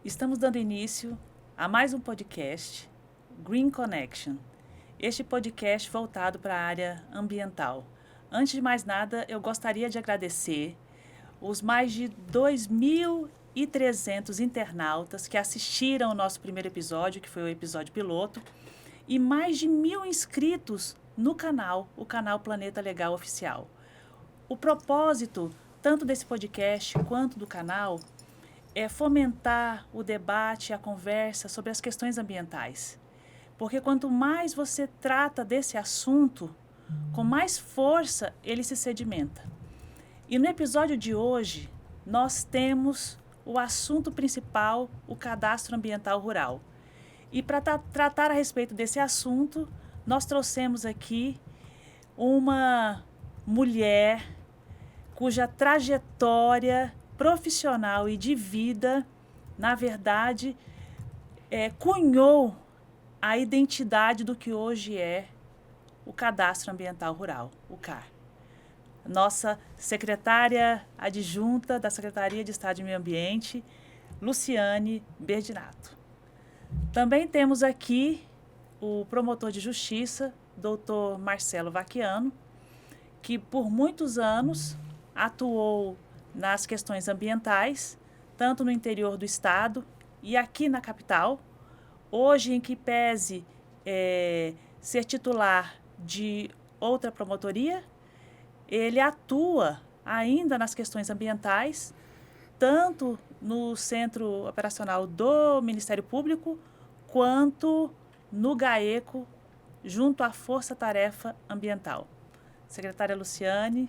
Estamos dando início a mais um podcast, Green Connection. Este podcast voltado para a área ambiental. Antes de mais nada, eu gostaria de agradecer os mais de 2.300 internautas que assistiram ao nosso primeiro episódio, que foi o episódio piloto, e mais de 1.000 inscritos no canal, o canal Planeta Legal Oficial. O propósito, tanto desse podcast quanto do canal, é fomentar o debate e a conversa sobre as questões ambientais. Porque quanto mais você trata desse assunto, com mais força ele se sedimenta. E no episódio de hoje, nós temos o assunto principal, o cadastro ambiental rural. E para tratar a respeito desse assunto, nós trouxemos aqui uma mulher cuja trajetória profissional e de vida, na verdade, cunhou a identidade do que hoje é o Cadastro Ambiental Rural, o CAR. Nossa secretária adjunta da Secretaria de Estado de Meio Ambiente, Luciane Berdinato. Também temos aqui o promotor de justiça, Dr. Marcelo Vacchiano, que por muitos anos atuou nas questões ambientais, tanto no interior do estado e aqui na capital. Hoje, em que pese ser titular de outra promotoria, ele atua ainda nas questões ambientais, tanto no Centro Operacional do Ministério Público, quanto no GAECO, junto à Força Tarefa Ambiental. Secretária Luciane.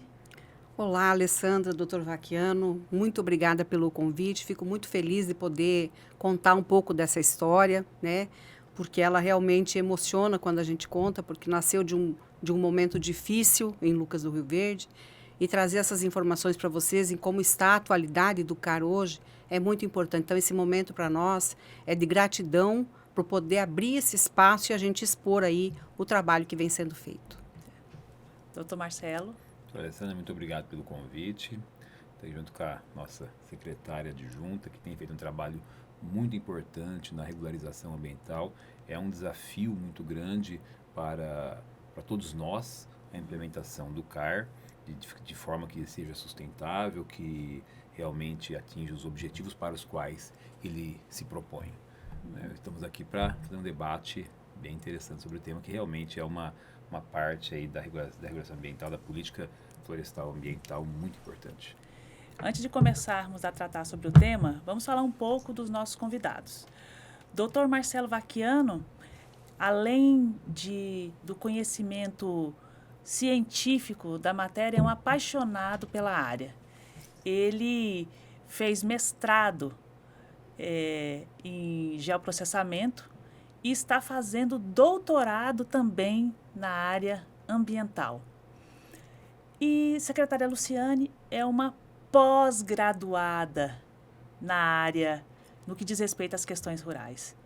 Olá, Alessandra, Dr. Vacchiano, muito obrigada pelo convite. Fico muito feliz de poder contar um pouco dessa história, né? Porque ela realmente emociona quando a gente conta, porque nasceu de um momento difícil em Lucas do Rio Verde. E trazer essas informações para vocês em como está a atualidade do CAR hoje é muito importante. Então, esse momento para nós é de gratidão por poder abrir esse espaço e a gente expor aí o trabalho que vem sendo feito. Doutor Marcelo. Alessandra, muito obrigado pelo convite. Estou junto com a nossa secretária adjunta, que tem feito um trabalho muito importante na regularização ambiental. É um desafio muito grande para todos nós, a implementação do CAR, de forma que seja sustentável, que realmente atinja os objetivos para os quais ele se propõe. Estamos aqui para fazer um debate bem interessante sobre o tema, que realmente é uma parte aí da regulação ambiental, da política florestal ambiental muito importante. Antes de começarmos a tratar sobre o tema, vamos falar um pouco dos nossos convidados. Dr. Marcelo Vacchiano, além do conhecimento científico da matéria, é um apaixonado pela área. Ele fez mestrado em geoprocessamento e está fazendo doutorado também na área ambiental. E secretária Luciane é uma pós-graduada na área, no que diz respeito às questões rurais.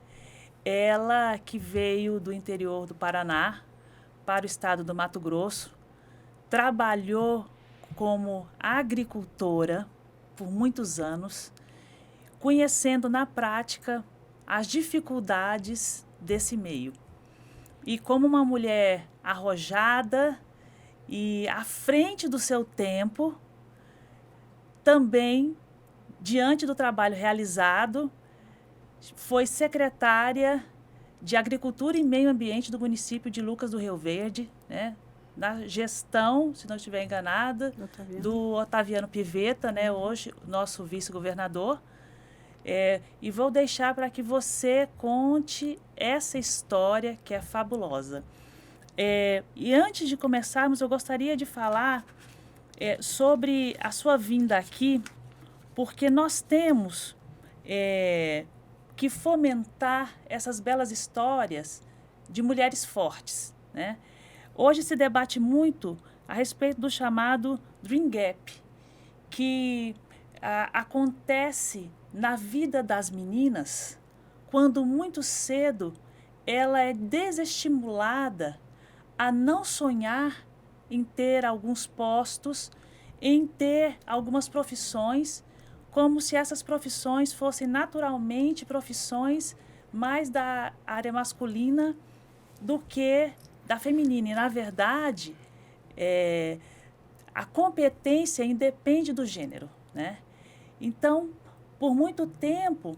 Ela que veio do interior do Paraná para o estado do Mato Grosso, trabalhou como agricultora por muitos anos, conhecendo na prática as dificuldades desse meio. E como uma mulher arrojada e à frente do seu tempo, também, diante do trabalho realizado, foi secretária de Agricultura e Meio Ambiente do município de Lucas do Rio Verde, né? Na gestão, se não estiver enganada, do Otaviano Pivetta, né? Hoje nosso vice-governador. E vou deixar para que você conte essa história que é fabulosa. E antes de começarmos, eu gostaria de falar sobre a sua vinda aqui, porque nós temos que fomentar essas belas histórias de mulheres fortes, né? Hoje se debate muito a respeito do chamado Dream Gap, que acontece na vida das meninas quando muito cedo ela é desestimulada a não sonhar em ter alguns postos em ter algumas profissões, como se essas profissões fossem naturalmente profissões mais da área masculina do que da feminina. E, na verdade, a competência independe do gênero, né? Então, por muito tempo,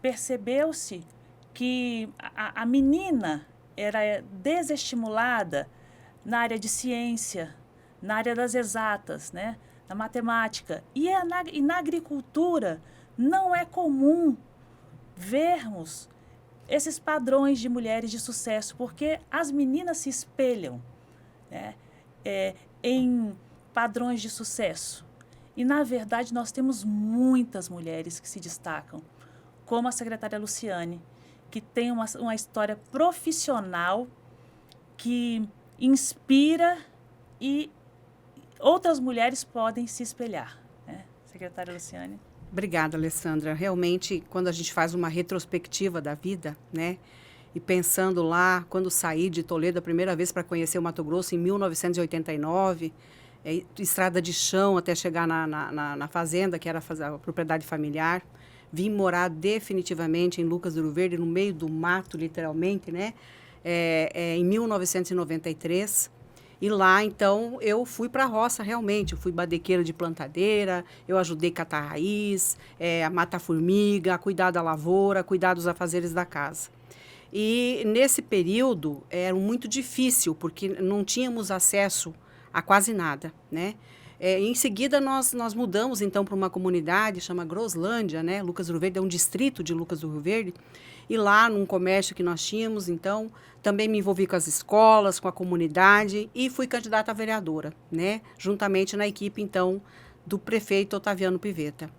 percebeu-se que a menina era desestimulada na área de ciência, na área das exatas, né? Na matemática. E na agricultura não é comum vermos esses padrões de mulheres de sucesso, porque as meninas se espelham, né, em padrões de sucesso. E, na verdade, nós temos muitas mulheres que se destacam, como a secretária Luciane, que tem uma história profissional que inspira e outras mulheres podem se espelhar, né? Secretária Luciane. Obrigada, Alessandra. Realmente, quando a gente faz uma retrospectiva da vida, né, e pensando lá, quando saí de Toledo a primeira vez para conhecer o Mato Grosso, em 1989, estrada de chão até chegar na fazenda, que era a propriedade familiar, vim morar definitivamente em Lucas do Rio Verde, no meio do mato, literalmente, né, em 1993. E lá, então, eu fui para a roça, realmente. Eu fui badequeira de plantadeira, eu ajudei a catar raiz, a matar formiga, a cuidar da lavoura, a cuidar dos afazeres da casa. E, nesse período, era muito difícil, porque não tínhamos acesso a quase nada, né? Em seguida, nós mudamos, então, para uma comunidade, chama Groslândia, né? Lucas do Rio Verde é um distrito de Lucas do Rio Verde. E lá, num comércio que nós tínhamos, então, também me envolvi com as escolas, com a comunidade e fui candidata a vereadora, né? Juntamente na equipe, então, do prefeito Otaviano Pivetta.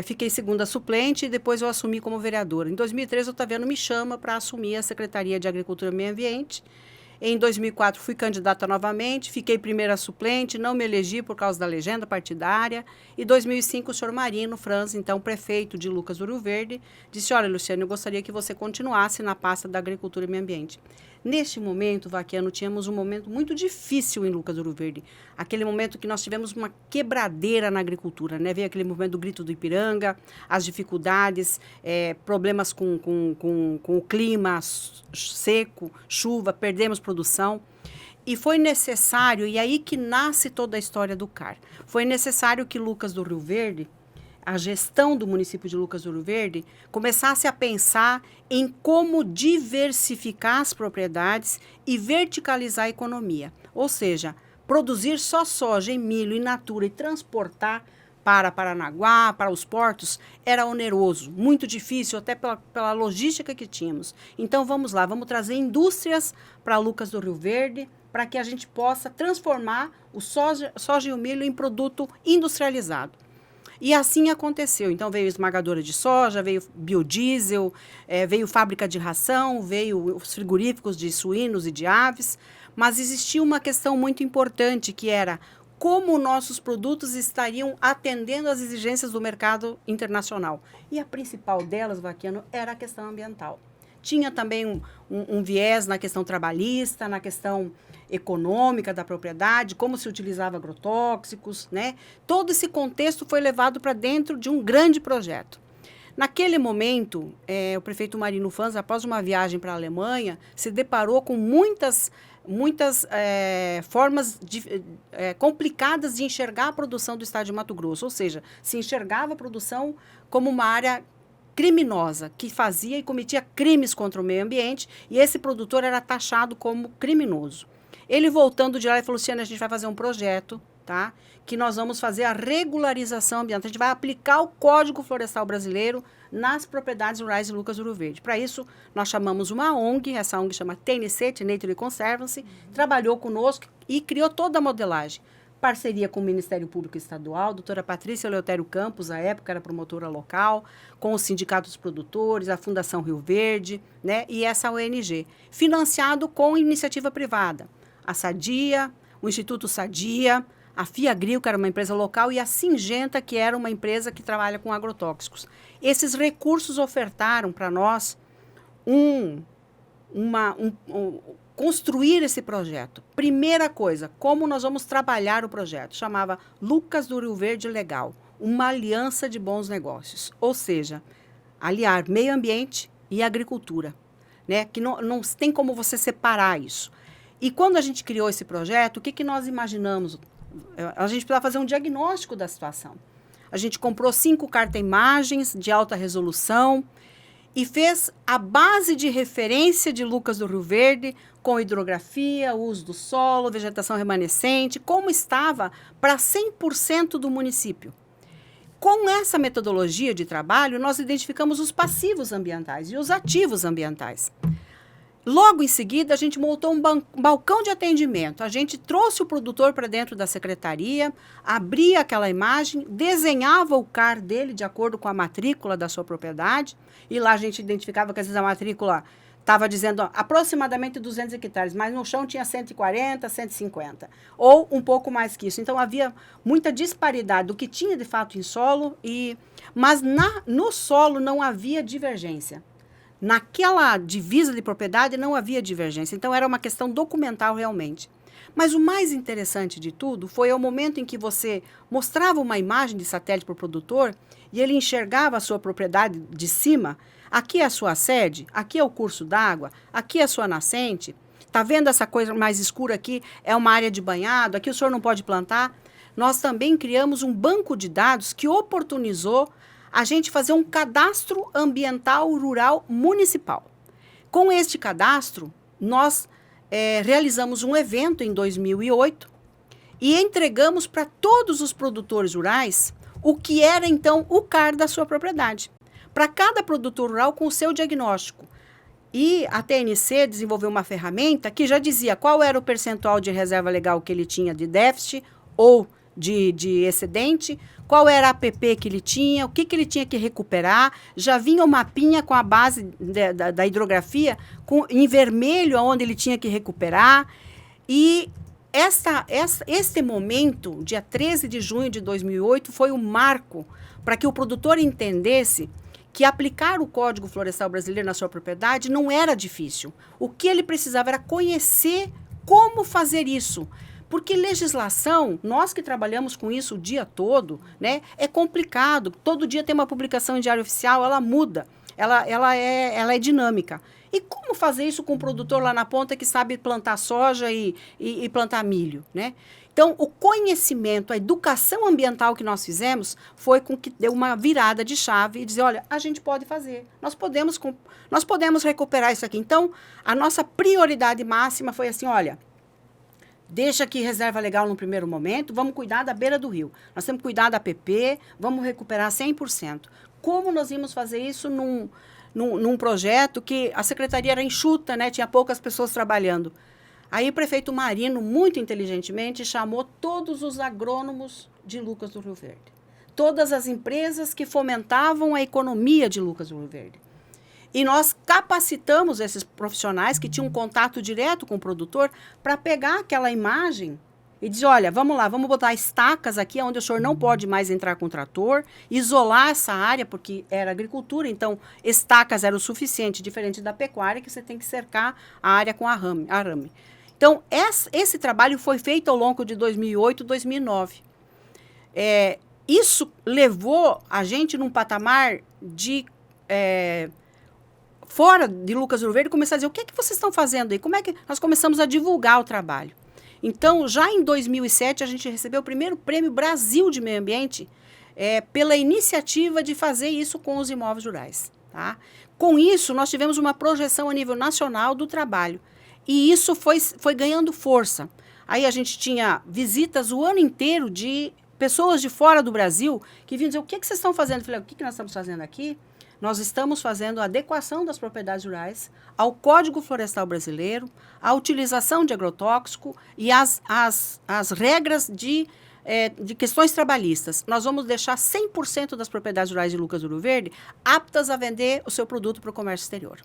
Fiquei segunda suplente e depois eu assumi como vereadora. Em 2013, o Otaviano me chama para assumir a Secretaria de Agricultura e Meio Ambiente. Em 2004, fui candidata novamente, fiquei primeira suplente, não me elegi por causa da legenda partidária. E em 2005, o senhor Marino Franz, então prefeito de Lucas do Rio Verde, disse: olha, Luciane, eu gostaria que você continuasse na pasta da Agricultura e Meio Ambiente. Neste momento, Vaquiano, tínhamos um momento muito difícil em Lucas do Rio Verde. Aquele momento que nós tivemos uma quebradeira na agricultura, né? Veio aquele movimento do Grito do Ipiranga, as dificuldades, problemas com o clima seco, chuva, perdemos produção. E foi necessário, e aí que nasce toda a história do CAR, foi necessário que Lucas do Rio Verde, a gestão do município de Lucas do Rio Verde, começasse a pensar em como diversificar as propriedades e verticalizar a economia. Ou seja, produzir só soja e milho in natura e transportar para Paranaguá, para os portos, era oneroso, muito difícil, até pela logística que tínhamos. Então, vamos lá, vamos trazer indústrias para Lucas do Rio Verde, para que a gente possa transformar o soja e o milho em produto industrializado. E assim aconteceu. Então, veio esmagadora de soja, veio biodiesel, veio fábrica de ração, veio os frigoríficos de suínos e de aves. Mas existia uma questão muito importante, que era como nossos produtos estariam atendendo às exigências do mercado internacional. E a principal delas, Vaquiano, era a questão ambiental. Tinha também um viés na questão trabalhista, na questão econômica da propriedade, como se utilizava agrotóxicos, né? Todo esse contexto foi levado para dentro de um grande projeto. Naquele momento, o prefeito Marino Franz, após uma viagem para a Alemanha, se deparou com muitas formas complicadas de enxergar a produção do estado de Mato Grosso, ou seja, se enxergava a produção como uma área criminosa, que fazia e cometia crimes contra o meio ambiente, e esse produtor era taxado como criminoso. Ele, voltando de lá, ele falou: Luciana, a gente vai fazer um projeto, tá? Que nós vamos fazer a regularização ambiental. A gente vai aplicar o Código Florestal Brasileiro nas propriedades rurais de Lucas do Rio Verde. Para isso, nós chamamos uma ONG, essa ONG chama TNC, Nature Conservancy, trabalhou conosco e criou toda a modelagem. Parceria com o Ministério Público Estadual, doutora Patrícia Eleutério Campos, à época era promotora local, com os sindicatos produtores, a Fundação Rio Verde, né, e essa ONG, financiado com iniciativa privada. A Sadia, o Instituto Sadia, a Fiagril, que era uma empresa local, e a Singenta, que era uma empresa que trabalha com agrotóxicos. Esses recursos ofertaram para nós construir esse projeto. Primeira coisa, como nós vamos trabalhar o projeto? Chamava Lucas do Rio Verde Legal, uma aliança de bons negócios. Ou seja, aliar meio ambiente e agricultura, né? Que não tem como você separar isso. E quando a gente criou esse projeto, o que nós imaginamos? A gente precisava fazer um diagnóstico da situação. A gente comprou 5 carta-imagens de alta resolução e fez a base de referência de Lucas do Rio Verde, com hidrografia, uso do solo, vegetação remanescente, como estava para 100% do município. Com essa metodologia de trabalho, nós identificamos os passivos ambientais e os ativos ambientais. Logo em seguida, a gente montou um balcão de atendimento. A gente trouxe o produtor para dentro da secretaria, abria aquela imagem, desenhava o CAR dele de acordo com a matrícula da sua propriedade. E lá a gente identificava que às vezes a matrícula estava dizendo aproximadamente 200 hectares, mas no chão tinha 140, 150, ou um pouco mais que isso. Então, havia muita disparidade do que tinha de fato em solo, mas no solo não havia divergência. Naquela divisa de propriedade não havia divergência. Então, era uma questão documental realmente. Mas o mais interessante de tudo foi o momento em que você mostrava uma imagem de satélite para o produtor e ele enxergava a sua propriedade de cima. Aqui é a sua sede, aqui é o curso d'água, aqui é a sua nascente. Está vendo essa coisa mais escura aqui? É uma área de banhado, aqui o senhor não pode plantar. Nós também criamos um banco de dados que oportunizou a gente fazer um cadastro ambiental rural municipal. Com este cadastro, nós realizamos um evento em 2008 e entregamos para todos os produtores rurais o que era, então, o CAR da sua propriedade. Para cada produtor rural com o seu diagnóstico. E a TNC desenvolveu uma ferramenta que já dizia qual era o percentual de reserva legal que ele tinha de déficit ou de excedente, qual era a APP que ele tinha, o que ele tinha que recuperar. Já vinha o mapinha com a base da hidrografia em vermelho, onde ele tinha que recuperar. E este momento, dia 13 de junho de 2008, foi um marco para que o produtor entendesse que aplicar o Código Florestal Brasileiro na sua propriedade não era difícil. O que ele precisava era conhecer como fazer isso. Porque legislação, nós que trabalhamos com isso o dia todo, né, é complicado. Todo dia tem uma publicação em Diário Oficial, ela muda, ela é dinâmica. E como fazer isso com o produtor lá na ponta que sabe plantar soja e plantar milho, né? Então, o conhecimento, a educação ambiental que nós fizemos foi com que deu uma virada de chave e dizer, olha, a gente pode fazer, nós podemos recuperar isso aqui. Então, a nossa prioridade máxima foi assim, olha, deixa aqui reserva legal no primeiro momento, vamos cuidar da beira do rio. Nós temos que cuidar da APP, vamos recuperar 100%. Como nós íamos fazer isso num projeto que a secretaria era enxuta, né? Tinha poucas pessoas trabalhando. Aí o prefeito Marino, muito inteligentemente, chamou todos os agrônomos de Lucas do Rio Verde. Todas as empresas que fomentavam a economia de Lucas do Rio Verde. E nós capacitamos esses profissionais que tinham um contato direto com o produtor para pegar aquela imagem e dizer, olha, vamos lá, vamos botar estacas aqui onde o senhor não pode mais entrar com o trator, isolar essa área, porque era agricultura, então estacas era o suficiente, diferente da pecuária, que você tem que cercar a área com arame. Então, esse trabalho foi feito ao longo de 2008 e 2009. Isso levou a gente num patamar de... fora de Lucas do Rio Verde, começar a dizer, o que vocês estão fazendo aí? Como é que nós começamos a divulgar o trabalho? Então, já em 2007, a gente recebeu o primeiro Prêmio Brasil de Meio Ambiente pela iniciativa de fazer isso com os imóveis rurais. Tá? Com isso, nós tivemos uma projeção a nível nacional do trabalho. E isso foi ganhando força. Aí a gente tinha visitas o ano inteiro de pessoas de fora do Brasil que vinham dizer, o que vocês estão fazendo? Eu falei, o que nós estamos fazendo aqui? Nós estamos fazendo a adequação das propriedades rurais ao Código Florestal Brasileiro, a utilização de agrotóxico e as regras de questões trabalhistas. Nós vamos deixar 100% das propriedades rurais de Lucas do Rio Verde aptas a vender o seu produto para o comércio exterior.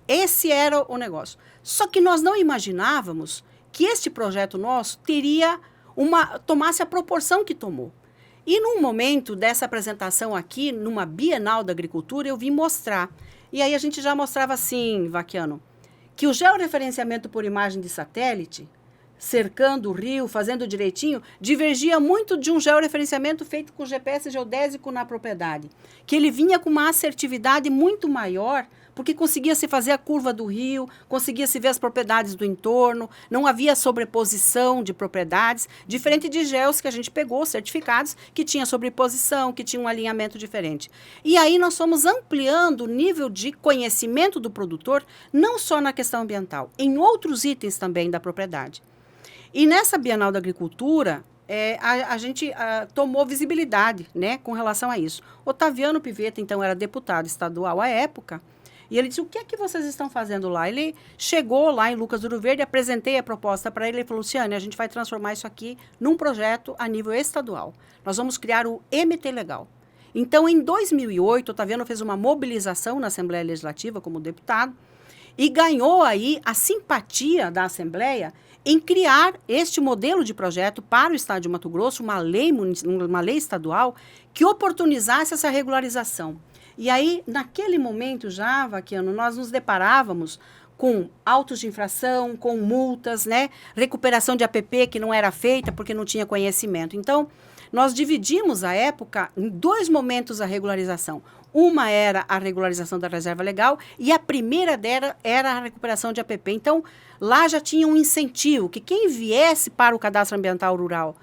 Esse era o negócio. Só que nós não imaginávamos que este projeto nosso tomasse a proporção que tomou. E num momento dessa apresentação aqui, numa Bienal da Agricultura, eu vim mostrar. E aí a gente já mostrava assim, Vaquiano, que o georreferenciamento por imagem de satélite, cercando o rio, fazendo direitinho, divergia muito de um georreferenciamento feito com GPS geodésico na propriedade, que ele vinha com uma assertividade muito maior, porque conseguia-se fazer a curva do rio, conseguia-se ver as propriedades do entorno, não havia sobreposição de propriedades, diferente de geos que a gente pegou, certificados, que tinha sobreposição, que tinha um alinhamento diferente. E aí nós fomos ampliando o nível de conhecimento do produtor, não só na questão ambiental, em outros itens também da propriedade. E nessa Bienal da Agricultura, a gente tomou visibilidade, né, com relação a isso. Otaviano Pivetta, então, era deputado estadual à época, e ele disse, o que é que vocês estão fazendo lá? Ele chegou lá em Lucas do Rio Verde, apresentei a proposta para ele, ele falou, Luciane, a gente vai transformar isso aqui num projeto a nível estadual. Nós vamos criar o MT Legal. Então, em 2008, Otaviano fez uma mobilização na Assembleia Legislativa como deputado e ganhou aí a simpatia da Assembleia em criar este modelo de projeto para o Estado de Mato Grosso, uma lei estadual que oportunizasse essa regularização. E aí, naquele momento já, Vaquiano, nós nos deparávamos com autos de infração, com multas, né? Recuperação de APP que não era feita porque não tinha conhecimento. Então, nós dividimos a época em 2 momentos a regularização. Uma era a regularização da reserva legal e a primeira dela era a recuperação de APP. Então, lá já tinha um incentivo que quem viesse para o cadastro ambiental rural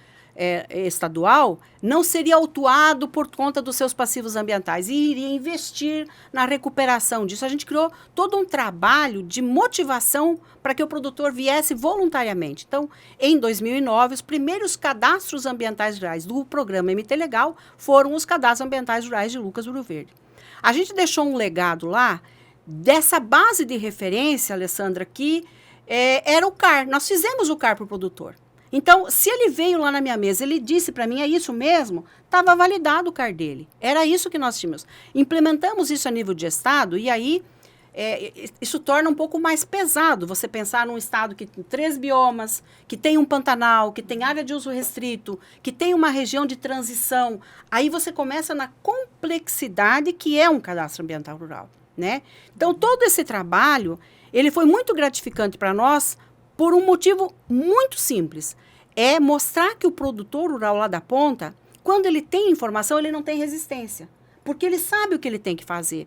estadual não seria autuado por conta dos seus passivos ambientais e iria investir na recuperação disso. A gente criou todo um trabalho de motivação para que o produtor viesse voluntariamente. Então, em 2009, os primeiros cadastros ambientais rurais do programa MT Legal foram os cadastros ambientais rurais de Lucas do Rio Verde. A gente deixou um legado lá dessa base de referência, Alessandra, que era o CAR. Nós fizemos o CAR para o produtor. Então, se ele veio lá na minha mesa, ele disse para mim, é isso mesmo, estava validado o CAR dele. Era isso que nós tínhamos. Implementamos isso a nível de estado e aí isso torna um pouco mais pesado. Você pensar num estado que tem 3 biomas, que tem um pantanal, que tem área de uso restrito, que tem uma região de transição. Aí você começa na complexidade que é um cadastro ambiental rural, né? Então, todo esse trabalho, ele foi muito gratificante para nós por um motivo muito simples. É mostrar que o produtor rural lá da ponta, quando ele tem informação, ele não tem resistência. Porque ele sabe o que ele tem que fazer.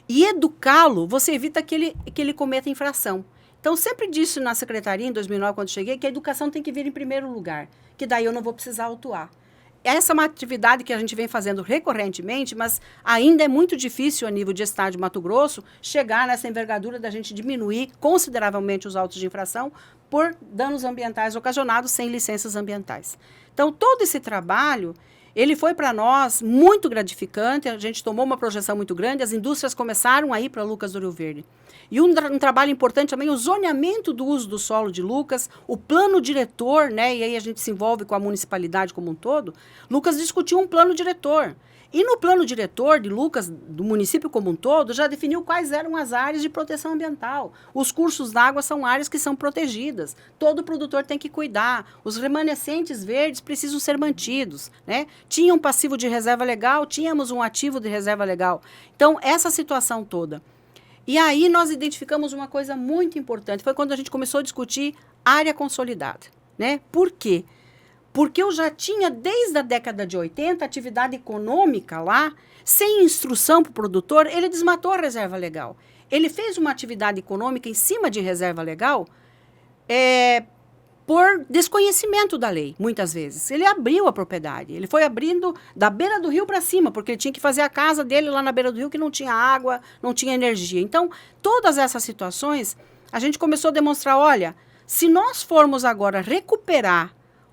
E educá-lo, você evita que ele cometa infração. Então, sempre disse na secretaria, em 2009, quando cheguei, que a educação tem que vir em primeiro lugar. Que daí eu não vou precisar autuar. Essa é uma atividade que a gente vem fazendo recorrentemente, mas ainda é muito difícil, a nível de estado de Mato Grosso, chegar nessa envergadura da gente diminuir consideravelmente os autos de infração por danos ambientais ocasionados sem licenças ambientais. Então, todo esse trabalho, ele foi para nós muito gratificante, a gente tomou uma projeção muito grande, as indústrias começaram a ir para Lucas do Rio Verde. E um trabalho importante também, o zoneamento do uso do solo de Lucas, o plano diretor, né, e aí a gente se envolve com a municipalidade como um todo. Lucas discutiu um plano diretor. E no plano diretor de Lucas, do município como um todo, já definiu quais eram as áreas de proteção ambiental. Os cursos d'água são áreas que são protegidas. Todo produtor tem que cuidar. Os remanescentes verdes precisam ser mantidos, né? Tinha um passivo de reserva legal, tínhamos um ativo de reserva legal. Então, essa situação toda. E aí nós identificamos uma coisa muito importante. Foi quando a gente começou a discutir área consolidada, né? Por quê? Porque eu já tinha, desde a década de 80, atividade econômica lá, sem instrução para o produtor, ele desmatou a reserva legal. Ele fez uma atividade econômica em cima de reserva legal por desconhecimento da lei, muitas vezes. Ele abriu a propriedade, ele foi abrindo da beira do rio para cima, porque ele tinha que fazer a casa dele lá na beira do rio, que não tinha água, não tinha energia. Então, todas essas situações, a gente começou a demonstrar, olha, se nós formos agora recuperar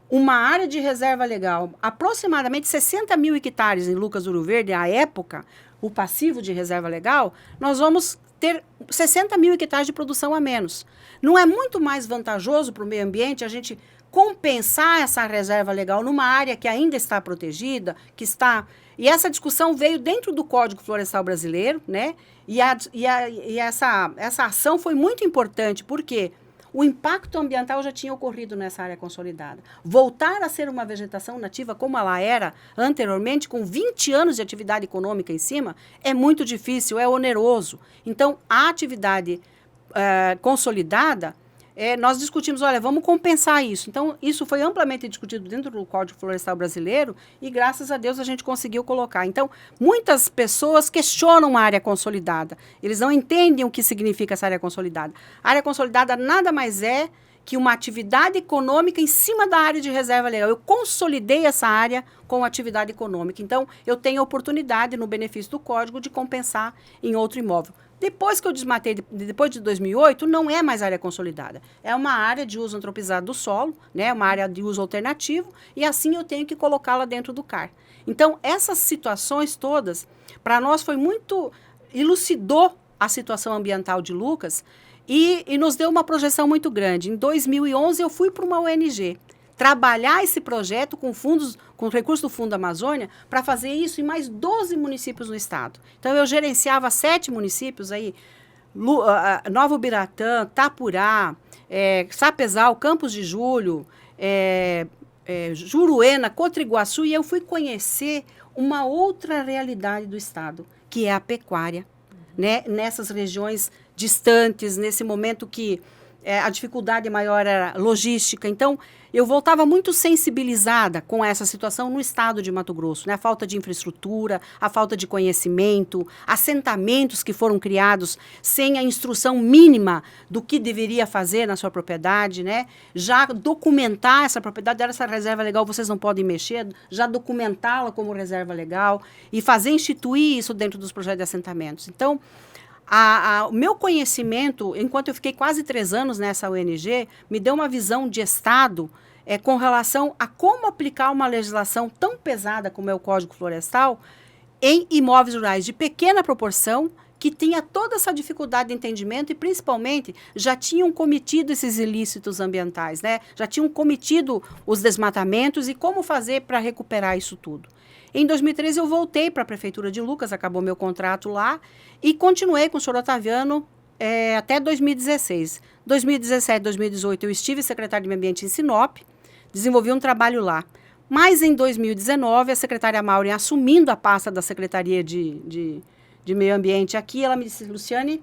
uma área de reserva legal, aproximadamente 60 mil hectares em Lucas do Rio Verde, à época, o passivo de reserva legal, nós vamos ter 60 mil hectares de produção a menos. Não é muito mais vantajoso para o meio ambiente a gente compensar essa reserva legal numa área que ainda está protegida, que está... E essa discussão veio dentro do Código Florestal Brasileiro, né? E essa ação foi muito importante, porque o impacto ambiental já tinha ocorrido nessa área consolidada. Voltar a ser uma vegetação nativa como ela era anteriormente, com 20 anos de atividade econômica em cima, é muito difícil, é oneroso. Então, a atividade consolidada, nós discutimos, olha, vamos compensar isso. Então, isso foi amplamente discutido dentro do Código Florestal Brasileiro e, graças a Deus, a gente conseguiu colocar. Então, muitas pessoas questionam a área consolidada. Eles não entendem o que significa essa área consolidada. A área consolidada nada mais é que uma atividade econômica em cima da área de reserva legal. Eu consolidei essa área com atividade econômica. Então, eu tenho a oportunidade, no benefício do Código, de compensar em outro imóvel. Depois que eu desmatei, depois de 2008, não é mais área consolidada. É uma área de uso antropizado do solo, né? Uma área de uso alternativo, e assim eu tenho que colocá-la dentro do CAR. Então, essas situações todas, para nós foi muito... elucidou a situação ambiental de Lucas e nos deu uma projeção muito grande. Em 2011, eu fui para uma ONG trabalhar esse projeto com fundos, com recursos do Fundo Amazônia, para fazer isso em mais 12 municípios no estado. Então, eu gerenciava 7 municípios aí, Nova Ubiratã, Tapurá, Sapezal, Campos de Julho, Juruena, Cotriguaçu, e eu fui conhecer uma outra realidade do estado, que é a pecuária, né? Nessas regiões distantes, nesse momento que a dificuldade maior era logística. Então, eu voltava muito sensibilizada com essa situação no estado de Mato Grosso, né? A falta de infraestrutura, a falta de conhecimento, assentamentos que foram criados sem a instrução mínima do que deveria fazer na sua propriedade, né? Já documentar essa propriedade, essa reserva legal, vocês não podem mexer, já documentá-la como reserva legal e instituir isso dentro dos projetos de assentamentos. Então, o meu conhecimento, enquanto eu fiquei quase 3 anos nessa ONG, me deu uma visão de Estado com relação a como aplicar uma legislação tão pesada como é o Código Florestal em imóveis rurais de pequena proporção, que tinha toda essa dificuldade de entendimento e, principalmente, já tinham cometido esses ilícitos ambientais, né? Já tinham cometido os desmatamentos e como fazer para recuperar isso tudo. Em 2013, eu voltei para a Prefeitura de Lucas, acabou meu contrato lá, e continuei com o senhor Otaviano até 2016. 2017, 2018, eu estive secretária de Meio Ambiente em Sinop, desenvolvi um trabalho lá. Mas, em 2019, a secretária Maureen, assumindo a pasta da Secretaria de Meio Ambiente aqui, ela me disse, Luciane,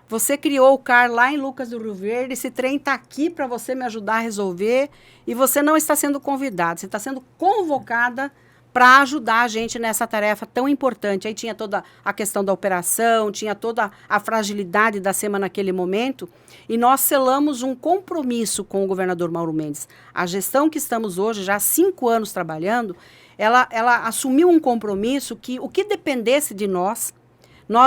você criou o CAR lá em Lucas do Rio Verde, esse trem está aqui para você me ajudar a resolver, e você não está sendo convidada, você está sendo convocada para ajudar a gente nessa tarefa tão importante. Aí tinha toda a questão da operação, tinha toda a fragilidade da SEMA naquele momento, e nós selamos um compromisso com o governador Mauro Mendes. A gestão que estamos hoje, já há 5 anos trabalhando, ela assumiu um compromisso que o que dependesse de nós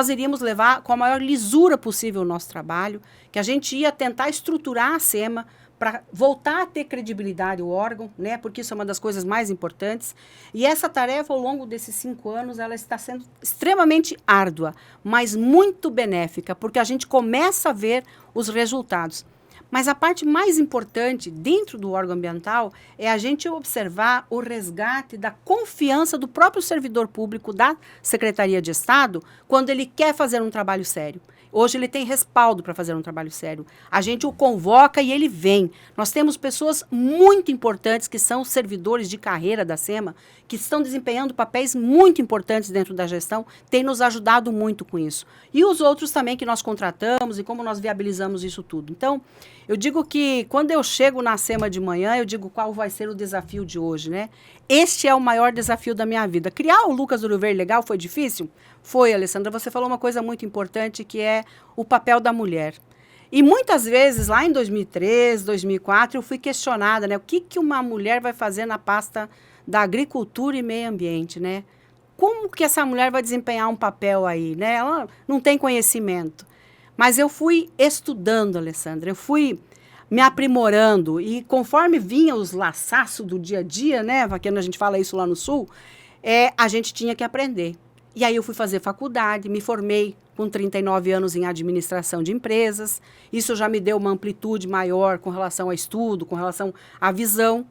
iríamos levar com a maior lisura possível o nosso trabalho, que a gente ia tentar estruturar a SEMA para voltar a ter credibilidade o órgão, né? Porque isso é uma das coisas mais importantes. E essa tarefa, ao longo desses 5 anos, ela está sendo extremamente árdua, mas muito benéfica, porque a gente começa a ver os resultados. Mas a parte mais importante dentro do órgão ambiental é a gente observar o resgate da confiança do próprio servidor público da Secretaria de Estado quando ele quer fazer um trabalho sério. Hoje ele tem respaldo para fazer um trabalho sério. A gente o convoca e ele vem. Nós temos pessoas muito importantes que são servidores de carreira da SEMA, que estão desempenhando papéis muito importantes dentro da gestão, tem nos ajudado muito com isso. E os outros também que nós contratamos e como nós viabilizamos isso tudo. Então, eu digo que quando eu chego na SEMA de manhã, eu digo qual vai ser o desafio de hoje, né? Este é o maior desafio da minha vida. Criar o Lucas do Rio Verde Legal foi difícil? Foi, Alessandra. Você falou uma coisa muito importante, que é o papel da mulher. E muitas vezes, lá em 2003, 2004, eu fui questionada, né? O que uma mulher vai fazer na pasta da agricultura e meio ambiente, né? Como que essa mulher vai desempenhar um papel aí, né? Ela não tem conhecimento. Mas eu fui estudando, Alessandra, eu fui me aprimorando e conforme vinha os laçaços do dia a dia, né? Porque a gente fala isso lá no Sul, a gente tinha que aprender. E aí eu fui fazer faculdade, me formei com 39 anos em administração de empresas. Isso já me deu uma amplitude maior com relação ao estudo, com relação à visão.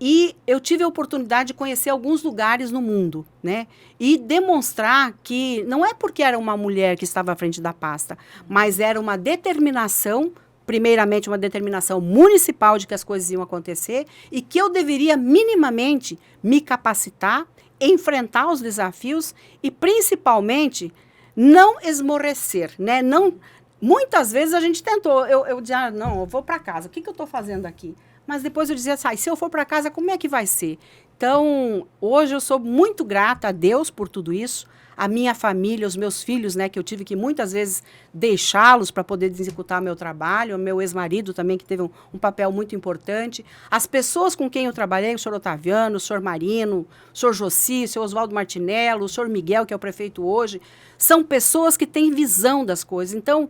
E eu tive a oportunidade de conhecer alguns lugares no mundo, né? E demonstrar que não é porque era uma mulher que estava à frente da pasta, mas era uma determinação, primeiramente uma determinação municipal de que as coisas iam acontecer e que eu deveria minimamente me capacitar, enfrentar os desafios e, principalmente, não esmorecer, né? Não muitas vezes a gente tentou. Eu dizia, não, eu vou para casa. O que eu estou fazendo aqui? Mas depois eu dizia, se eu for para casa, como é que vai ser? Então, hoje eu sou muito grata a Deus por tudo isso. A minha família, os meus filhos, né, que eu tive que muitas vezes deixá-los para poder executar meu trabalho, o meu ex-marido também, que teve um papel muito importante. As pessoas com quem eu trabalhei, o senhor Otaviano, o senhor Marino, o senhor Jossi, o senhor Oswaldo Martinello, o senhor Miguel, que é o prefeito hoje, são pessoas que têm visão das coisas. Então,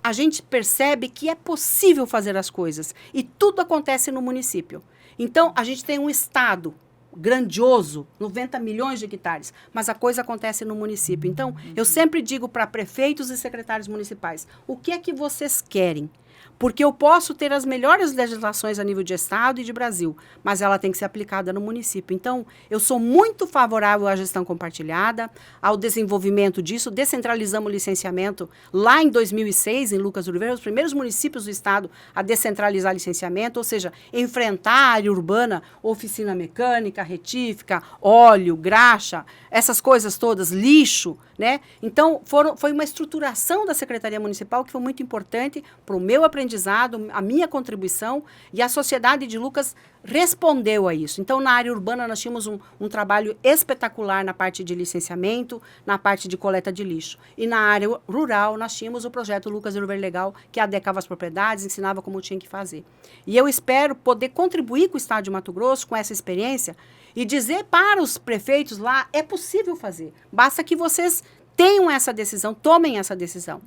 a gente percebe que é possível fazer as coisas e tudo acontece no município. Então, a gente tem um estado grandioso, 90 milhões de hectares, mas a coisa acontece no município. Então, eu sempre digo para prefeitos e secretários municipais, o que é que vocês querem? Porque eu posso ter as melhores legislações a nível de Estado e de Brasil, mas ela tem que ser aplicada no município. Então, eu sou muito favorável à gestão compartilhada, ao desenvolvimento disso. Descentralizamos o licenciamento lá em 2006, em Lucas do Rio Verde, os primeiros municípios do Estado a descentralizar licenciamento, ou seja, enfrentar a área urbana, oficina mecânica, retífica, óleo, graxa, essas coisas todas, lixo, né? Então, foi uma estruturação da Secretaria Municipal que foi muito importante para o meu aprendizado, a minha contribuição, e a sociedade de Lucas respondeu a isso. Então, na área urbana, nós tínhamos um trabalho espetacular na parte de licenciamento, na parte de coleta de lixo. E na área rural, nós tínhamos o projeto Lucas do Rio Verde Legal, que adequava as propriedades, ensinava como tinha que fazer. E eu espero poder contribuir com o Estado de Mato Grosso, com essa experiência, e dizer para os prefeitos lá, é possível fazer. Basta que vocês tenham essa decisão, tomem essa decisão.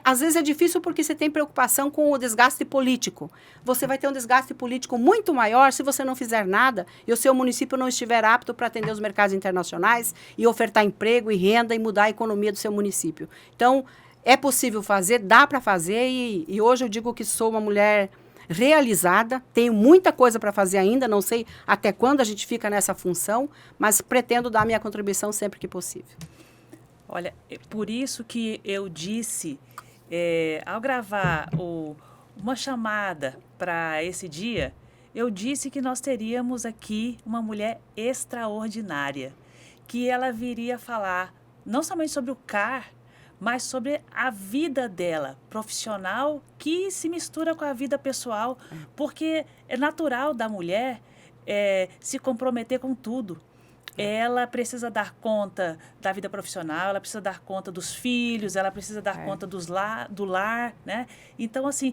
Às vezes é difícil porque você tem preocupação com o desgaste político. Você vai ter um desgaste político muito maior se você não fizer nada e o seu município não estiver apto para atender os mercados internacionais e ofertar emprego e renda e mudar a economia do seu município. Então, é possível fazer, dá para fazer e hoje eu digo que sou uma mulher realizada, tenho muita coisa para fazer ainda, não sei até quando a gente fica nessa função, mas pretendo dar minha contribuição sempre que possível. Olha, é por isso que eu disse, ao gravar uma chamada para esse dia, eu disse que nós teríamos aqui uma mulher extraordinária, que ela viria falar não somente sobre o CAR, mas sobre a vida dela, profissional, que se mistura com a vida pessoal, porque é natural da mulher se comprometer com tudo. Ela precisa dar conta da vida profissional, ela precisa dar conta dos filhos, ela precisa dar conta do lar, né? Então, assim,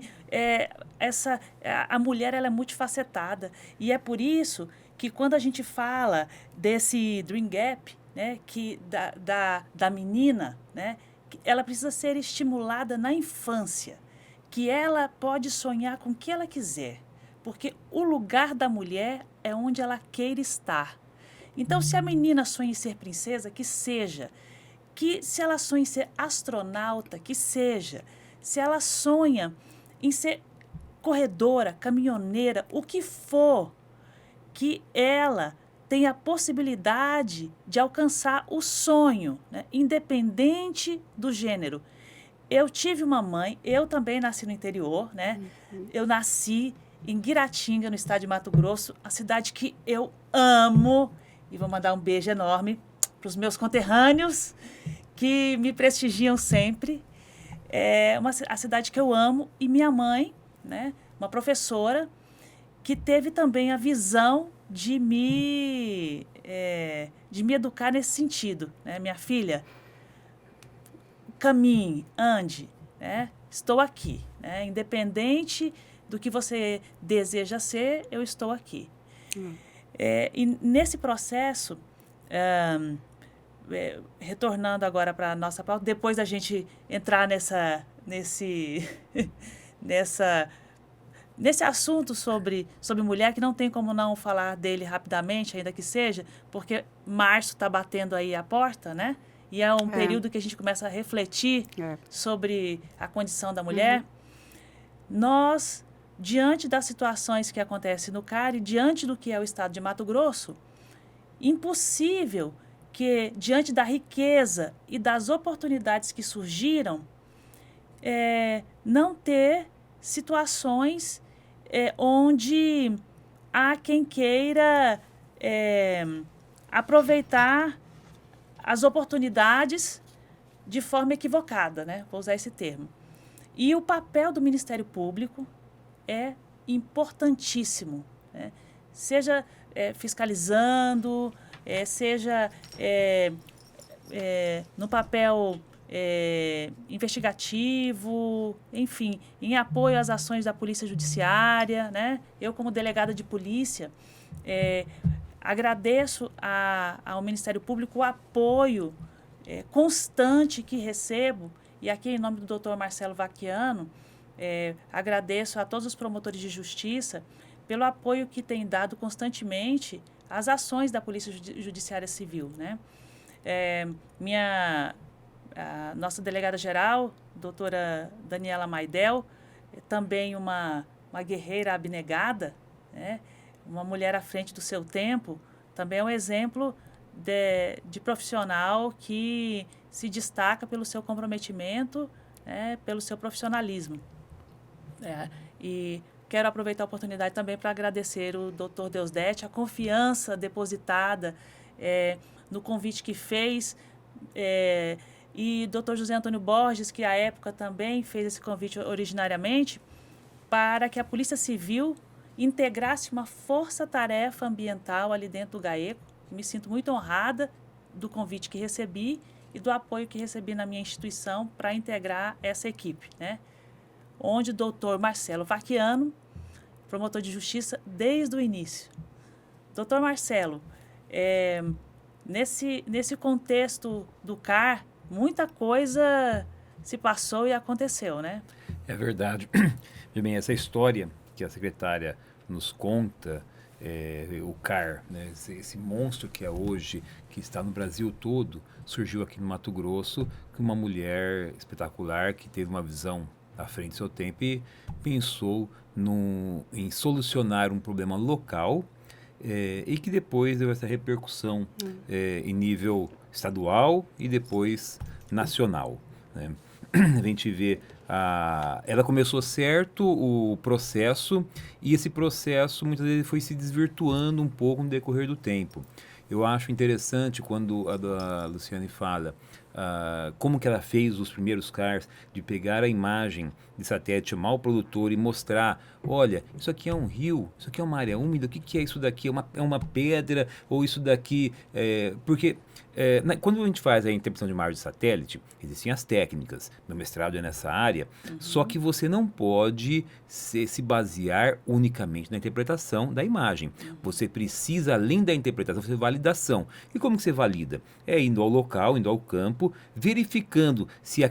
a mulher, ela é multifacetada. E é por isso que quando a gente fala desse Dream Gap, né, da menina, né, ela precisa ser estimulada na infância, que ela pode sonhar com o que ela quiser, porque o lugar da mulher é onde ela queira estar. Então, se a menina sonha em ser princesa, que seja. Que se ela sonha em ser astronauta, que seja. Se ela sonha em ser corredora, caminhoneira, o que for, que ela tenha a possibilidade de alcançar o sonho, né? Independente do gênero. Eu tive uma mãe, eu também nasci no interior, né? Eu nasci em Guiratinga, no estado de Mato Grosso, a cidade que eu amo. E vou mandar um beijo enorme para os meus conterrâneos que me prestigiam sempre. É a cidade que eu amo. E minha mãe, né, uma professora, que teve também a visão de me educar nesse sentido. Né? Minha filha, caminhe, ande, né? Estou aqui. Né? Independente do que você deseja ser, eu estou aqui. E nesse processo, retornando agora para a nossa pauta, depois da gente entrar nesse assunto sobre mulher, que não tem como não falar dele rapidamente, ainda que seja, porque março está batendo aí a porta, né? E é um período que a gente começa a refletir sobre a condição da mulher. Nós, diante das situações que acontecem no CAR e diante do que é o estado de Mato Grosso, impossível que, diante da riqueza e das oportunidades que surgiram, não ter situações onde há quem queira aproveitar as oportunidades de forma equivocada, né? Vou usar esse termo. E o papel do Ministério Público é importantíssimo, né? Seja fiscalizando, seja no papel investigativo, enfim, em apoio às ações da Polícia Judiciária, né? Eu, como delegada de polícia, agradeço ao Ministério Público o apoio constante que recebo, e aqui em nome do Dr. Marcelo Vacchiano, agradeço a todos os promotores de justiça pelo apoio que têm dado constantemente às ações da Polícia Judiciária Civil, né? A nossa delegada-geral, doutora Daniela Maidel, também uma guerreira abnegada, né? Uma mulher à frente do seu tempo, também é um exemplo de profissional que se destaca pelo seu comprometimento, pelo seu profissionalismo. E quero aproveitar a oportunidade também para agradecer o Dr. Deusdete, a confiança depositada no convite que fez, e Dr. José Antônio Borges, que à época também fez esse convite originariamente, para que a Polícia Civil integrasse uma força-tarefa ambiental ali dentro do GAECO. Me sinto muito honrada do convite que recebi e do apoio que recebi na minha instituição para integrar essa equipe, né? Onde o doutor Marcelo Vacchiano, promotor de justiça desde o início. Doutor Marcelo, nesse contexto do CAR, muita coisa se passou e aconteceu, né? É verdade. Bem, essa história que a secretária nos conta, o CAR, né, esse monstro que é hoje, que está no Brasil todo, surgiu aqui no Mato Grosso, com uma mulher espetacular que teve uma visão à frente do seu tempo e pensou em solucionar um problema local, e que depois deu essa repercussão em nível estadual e depois nacional, né? A gente vê, ela começou certo o processo, e esse processo muitas vezes foi se desvirtuando um pouco no decorrer do tempo. Eu acho interessante quando a Luciane fala como que ela fez os primeiros CARs, de pegar a imagem de satélite, chamar o produtor e mostrar, olha, isso aqui é um rio, isso aqui é uma área úmida, o que que é isso daqui? É uma pedra, ou isso daqui... porque quando a gente faz a interpretação de imagem de satélite, existem as técnicas, meu mestrado é nessa área, só que você não pode se basear unicamente na interpretação da imagem. Você precisa, além da interpretação, fazer validação. E como que você valida? Indo ao local, indo ao campo, verificando se a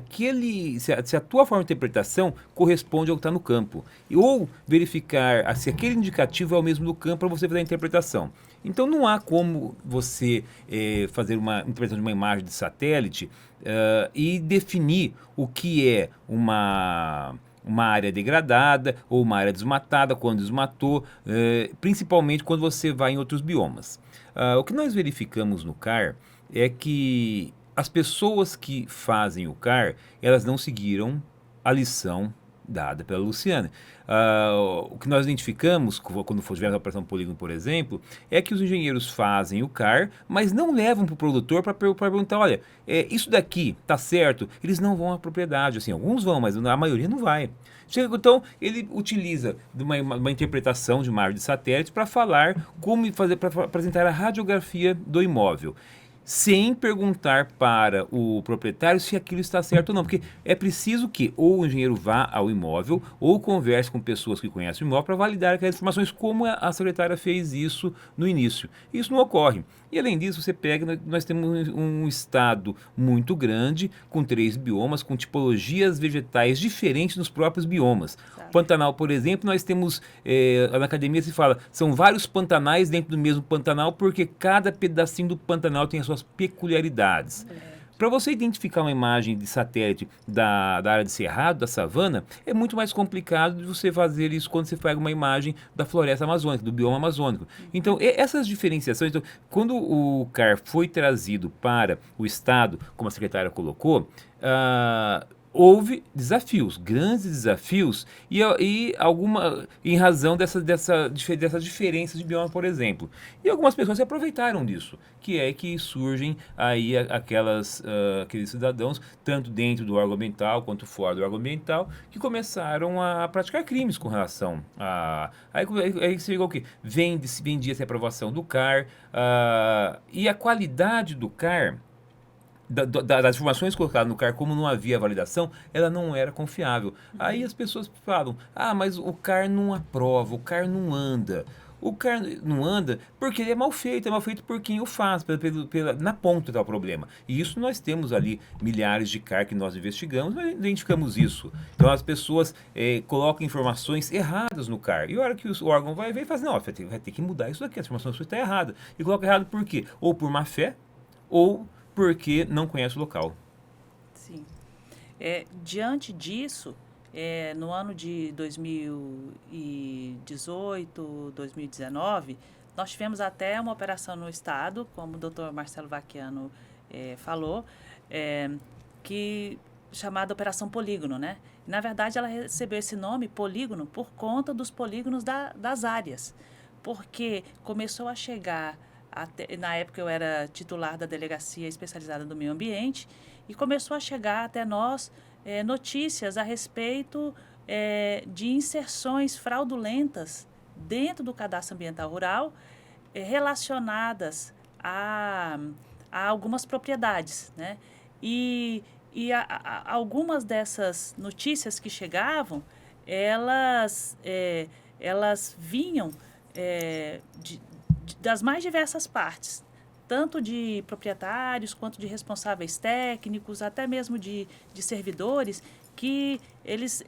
tua forma de interpretação corresponde ao que está no campo. Ou verificar se aquele indicativo é o mesmo do campo para você fazer a interpretação. Então não há como você fazer uma interpretação de uma imagem de satélite e definir o que é uma área degradada ou uma área desmatada, quando desmatou, principalmente quando você vai em outros biomas. O que nós verificamos no CAR é que as pessoas que fazem o CAR, elas não seguiram a lição dada pela Luciane. O que nós identificamos, quando tiver a operação polígono, por exemplo, é que os engenheiros fazem o CAR, mas não levam para o produtor para perguntar, olha, isso daqui está certo? Eles não vão à propriedade, assim, alguns vão, mas a maioria não vai. Então, ele utiliza uma interpretação de imagem de satélite para falar como fazer, para apresentar a radiografia do imóvel, sem perguntar para o proprietário se aquilo está certo ou não, porque é preciso que ou o engenheiro vá ao imóvel ou converse com pessoas que conhecem o imóvel para validar aquelas informações, como a secretária fez isso no início. Isso não ocorre. E além disso, você pega, nós temos um estado muito grande, com 3 biomas, com tipologias vegetais diferentes nos próprios biomas. Sabe. Pantanal, por exemplo, nós temos, na academia se fala, são vários pantanais dentro do mesmo Pantanal, porque cada pedacinho do Pantanal tem as suas peculiaridades. Para você identificar uma imagem de satélite da área de cerrado, da savana, é muito mais complicado de você fazer isso quando você pega uma imagem da floresta amazônica, do bioma amazônico. Então, essas diferenciações, quando o CAR foi trazido para o Estado, como a secretária colocou, houve desafios, grandes desafios, e alguma, em razão dessas diferenças de bioma, por exemplo. E algumas pessoas se aproveitaram disso, que é que surgem aí aqueles cidadãos, tanto dentro do órgão ambiental quanto fora do órgão ambiental, que começaram a praticar crimes com relação a... Aí você chegou o quê? Vendia-se a aprovação do CAR, e a qualidade do CAR, das informações colocadas no CAR, como não havia validação, ela não era confiável. Aí as pessoas falam, mas o CAR não aprova, o CAR não anda. O CAR não anda porque ele é mal feito por quem o faz, na ponta está o problema. E isso nós temos ali milhares de CAR que nós investigamos, nós identificamos isso. Então as pessoas colocam informações erradas no CAR. E a hora que o órgão vai ver e fala assim, não, vai ter que mudar isso daqui, essa informação está errada. E coloca errado por quê? Ou por má fé, ou porque não conhece o local. Sim. Diante disso, no ano de 2018, 2019, nós tivemos até uma operação no Estado, como o doutor Marcelo Vacchiano falou, chamada Operação Polígono, né? Na verdade, ela recebeu esse nome, Polígono, por conta dos polígonos das áreas, porque começou a chegar... na época eu era titular da Delegacia Especializada do Meio Ambiente e começou a chegar até nós notícias a respeito de inserções fraudulentas dentro do Cadastro Ambiental Rural relacionadas a algumas propriedades, né? E algumas dessas notícias que chegavam, elas vinham das mais diversas partes, tanto de proprietários quanto de responsáveis técnicos, até mesmo de servidores, que eles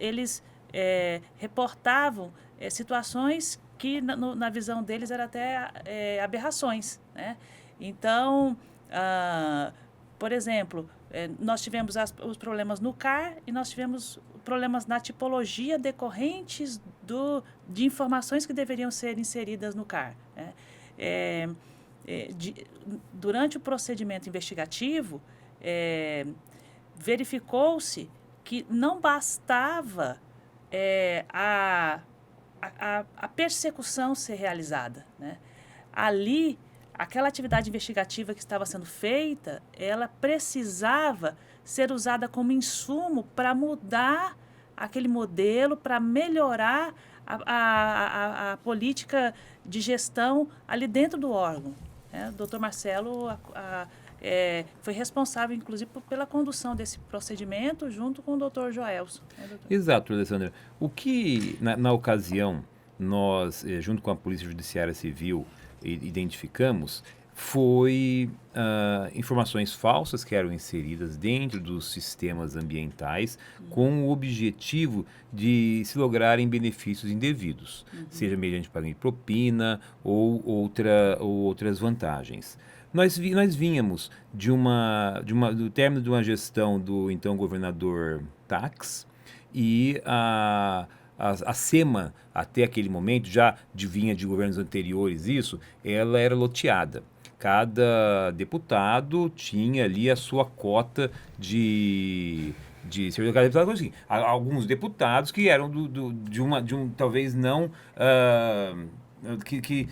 reportavam situações que, na visão deles, eram até aberrações, né? Então, por exemplo, nós tivemos os problemas no CAR e nós tivemos problemas na tipologia decorrentes de informações que deveriam ser inseridas no CAR, né? Durante o procedimento investigativo, verificou-se que não bastava a persecução ser realizada, né? Ali, aquela atividade investigativa que estava sendo feita, ela precisava ser usada como insumo para mudar aquele modelo, para melhorar a política de gestão ali dentro do órgão, né? O doutor Marcelo foi responsável, inclusive, pela condução desse procedimento junto com o doutor Joelson, né, doutor? Exato, Alessandra. O que, na ocasião, nós, junto com a Polícia Judiciária Civil, identificamos foi informações falsas que eram inseridas dentro dos sistemas ambientais com o objetivo de se lograrem benefícios indevidos, seja mediante pagamento de propina ou outras vantagens. Nós vínhamos do término de uma gestão do então governador Tax, e a SEMA, até aquele momento, já vinha de governos anteriores isso, ela era loteada. Cada deputado tinha ali a sua cota de ser deputado, assim. Alguns deputados que eram talvez não... que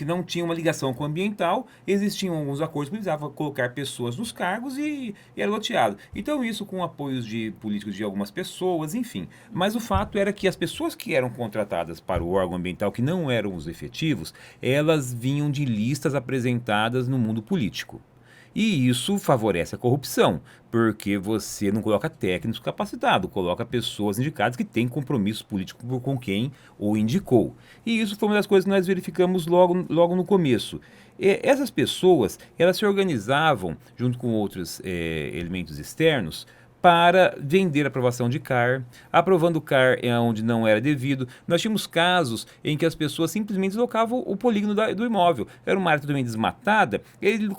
não tinha uma ligação com o ambiental, existiam alguns acordos que precisavam colocar pessoas nos cargos e era loteado. Então isso com apoios de políticos de algumas pessoas, enfim. Mas o fato era que as pessoas que eram contratadas para o órgão ambiental, que não eram os efetivos, elas vinham de listas apresentadas no mundo político. E isso favorece a corrupção, porque você não coloca técnicos capacitados, coloca pessoas indicadas que têm compromisso político com quem o indicou. E isso foi uma das coisas que nós verificamos logo no começo. Essas pessoas, elas se organizavam, junto com outros elementos externos, para vender a aprovação de CAR, aprovando CAR onde não era devido. Nós tínhamos casos em que as pessoas simplesmente deslocavam o polígono do imóvel. Era uma área totalmente desmatada, ele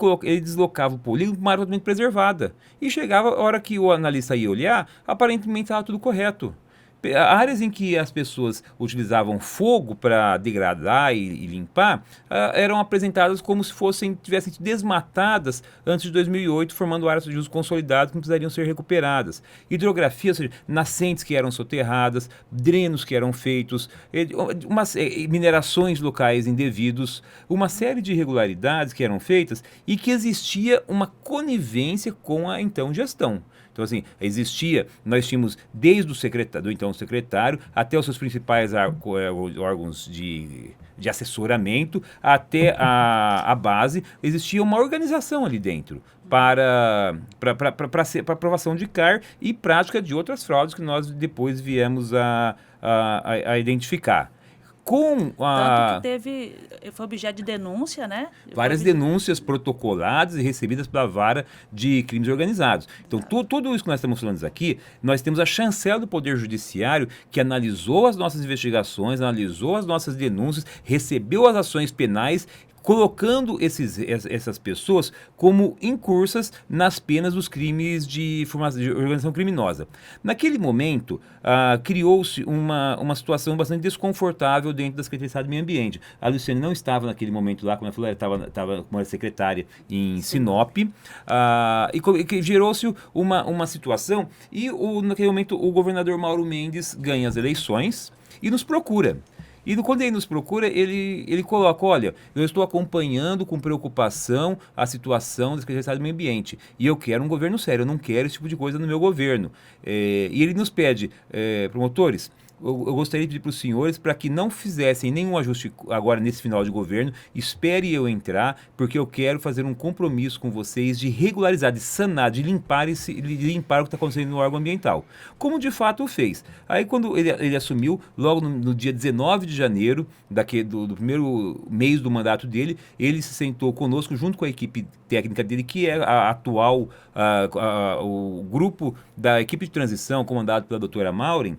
deslocava o polígono para uma área totalmente preservada. E chegava a hora que o analista ia olhar, aparentemente estava tudo correto. Áreas em que as pessoas utilizavam fogo para degradar e limpar eram apresentadas como se tivessem sido desmatadas antes de 2008, formando áreas de uso consolidado que não precisariam ser recuperadas. Hidrografia, ou seja, nascentes que eram soterradas, drenos que eram feitos, minerações locais indevidos, uma série de irregularidades que eram feitas e que existia uma conivência com a então gestão. Então, assim, nós tínhamos desde do então secretário, até os seus principais órgãos de assessoramento, até a base, existia uma organização ali dentro para aprovação de CAR e prática de outras fraudes que nós depois viemos a identificar. Tanto que foi objeto de denúncia, né? Várias denúncias protocoladas e recebidas pela Vara de Crimes Organizados. Então, tudo isso que nós estamos falando aqui, nós temos a chancela do Poder Judiciário que analisou as nossas investigações, analisou as nossas denúncias, recebeu as ações penais, colocando essas pessoas como incursas nas penas dos crimes de organização criminosa. Naquele momento, criou-se uma situação bastante desconfortável dentro da Secretaria de Estado do Meio Ambiente. A Luciane não estava naquele momento lá, como ela falou, ela estava como secretária em Sinop, e gerou-se uma situação, e naquele momento o governador Mauro Mendes ganha as eleições e nos procura. E quando ele nos procura, ele coloca, olha, eu estou acompanhando com preocupação a situação da Secretaria de Estado do Meio Ambiente e eu quero um governo sério, eu não quero esse tipo de coisa no meu governo. E ele nos pede, promotores, eu gostaria de pedir para os senhores para que não fizessem nenhum ajuste agora nesse final de governo, espere eu entrar, porque eu quero fazer um compromisso com vocês de regularizar, de sanar, de limpar o que está acontecendo no órgão ambiental. Como de fato o fez. Aí quando ele assumiu, logo no dia 19 de janeiro, do primeiro mês do mandato dele, ele se sentou conosco junto com a equipe técnica dele, que é a atual, o grupo da equipe de transição, comandado pela doutora Maureen,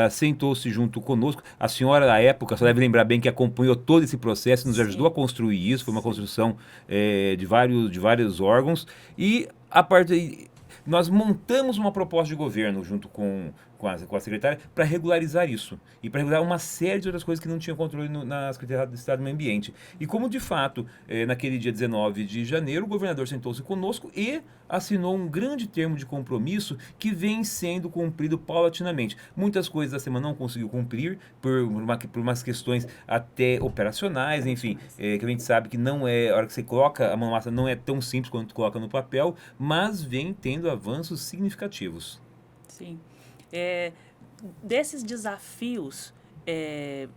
sentou-se junto conosco. A senhora, à época, só deve lembrar bem que acompanhou todo esse processo, nos ajudou a construir isso, foi uma construção de vários órgãos, e a partir nós montamos uma proposta de governo junto com a secretária para regularizar isso e para regularizar uma série de outras coisas que não tinham controle na Secretaria do Estado do Meio Ambiente. E como de fato, naquele dia 19 de janeiro, o governador sentou-se conosco e assinou um grande termo de compromisso que vem sendo cumprido paulatinamente. Muitas coisas a semana não conseguiu cumprir por umas questões até operacionais, enfim, que a gente sabe que não é, a hora que você coloca a mão na massa não é tão simples quanto coloca no papel, mas vem tendo avanços significativos. Sim. Desses desafios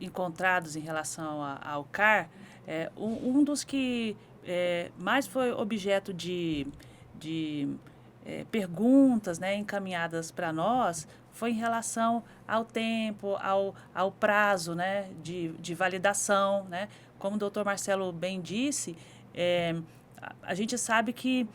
encontrados em relação ao CAR, um dos que mais foi objeto de perguntas, né, encaminhadas para nós foi em relação ao tempo, ao prazo, né, de validação, né? Como o doutor Marcelo bem disse, a gente sabe que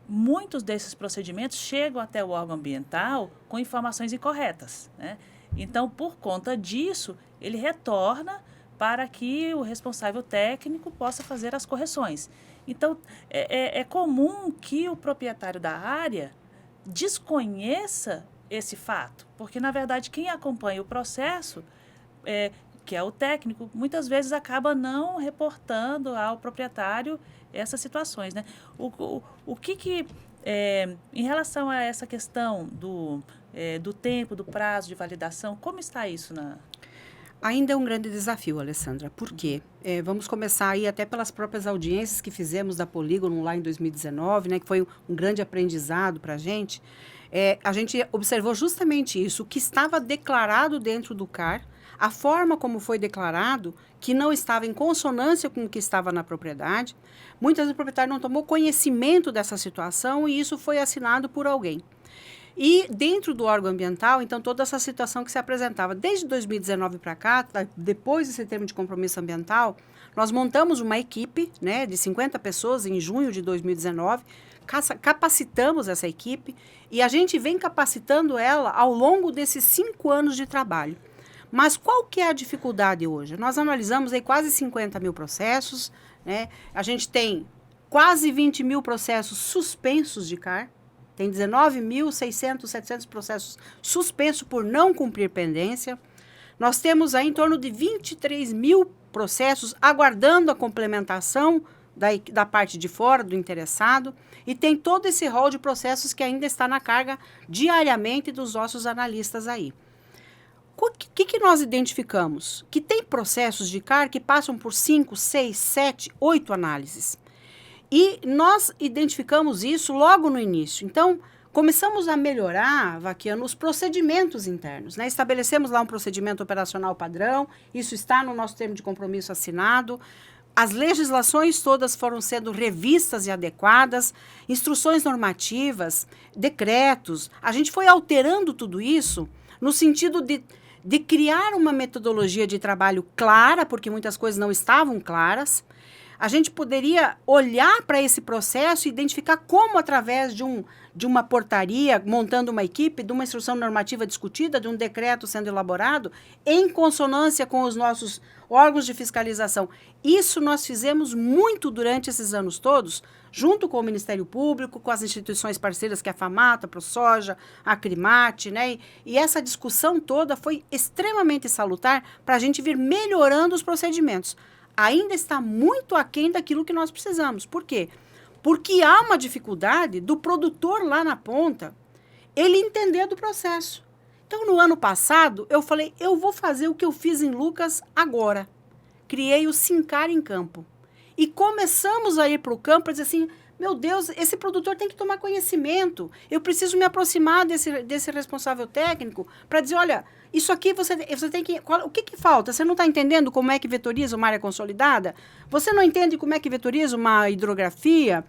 muitos desses procedimentos chegam até o órgão ambiental com informações incorretas, né? Então, por conta disso, ele retorna para que o responsável técnico possa fazer as correções. Então, é comum que o proprietário da área desconheça esse fato, porque, na verdade, quem acompanha o processo, que é o técnico, muitas vezes acaba não reportando ao proprietário essas situações, né? O que em relação a essa questão do tempo, do prazo de validação, como está isso Ainda é um grande desafio, Alessandra. Por quê? Vamos começar aí até pelas próprias audiências que fizemos da Polígono lá em 2019, né, que foi um grande aprendizado para a gente. A gente observou justamente isso, o que estava declarado dentro do CAR, a forma como foi declarado, que não estava em consonância com o que estava na propriedade. Muitas vezes o proprietário não tomou conhecimento dessa situação e isso foi assinado por alguém. E dentro do órgão ambiental, então, toda essa situação que se apresentava desde 2019 para cá, depois desse termo de compromisso ambiental, nós montamos uma equipe, né, de 50 pessoas em junho de 2019, capacitamos essa equipe e a gente vem capacitando ela ao longo desses 5 anos de trabalho. Mas qual que é a dificuldade hoje? Nós analisamos aí quase 50 mil processos, né? A gente tem quase 20 mil processos suspensos de CAR, Tem 19.600, 700 processos suspensos por não cumprir pendência. Nós temos aí em torno de 23 mil processos aguardando a complementação da parte de fora, do interessado, e tem todo esse rol de processos que ainda está na carga diariamente dos nossos analistas aí. O que nós identificamos? Que tem processos de CAR que passam por 5, 6, 7, 8 análises. E nós identificamos isso logo no início. Então, começamos a melhorar, Vaquiano, os procedimentos internos, né? Estabelecemos lá um procedimento operacional padrão, isso está no nosso termo de compromisso assinado. As legislações todas foram sendo revistas e adequadas, instruções normativas, decretos. A gente foi alterando tudo isso no sentido de criar uma metodologia de trabalho clara, porque muitas coisas não estavam claras. A gente poderia olhar para esse processo e identificar como, através de uma portaria, montando uma equipe, de uma instrução normativa discutida, de um decreto sendo elaborado, em consonância com os nossos órgãos de fiscalização. Isso nós fizemos muito durante esses anos todos, junto com o Ministério Público, com as instituições parceiras, que é a FAMAT, a ProSoja, a Acrimate, né? E essa discussão toda foi extremamente salutar para a gente vir melhorando os procedimentos. Ainda está muito aquém daquilo que nós precisamos. Por quê? Porque há uma dificuldade do produtor lá na ponta, ele entender do processo. Então, no ano passado, eu falei, eu vou fazer o que eu fiz em Lucas agora. Criei o Sincar em Campo. E começamos a ir para o campo para dizer assim, meu Deus, esse produtor tem que tomar conhecimento. Eu preciso me aproximar desse responsável técnico para dizer, olha, isso aqui você tem que... O que falta? Você não está entendendo como é que vetoriza uma área consolidada? Você não entende como é que vetoriza uma hidrografia?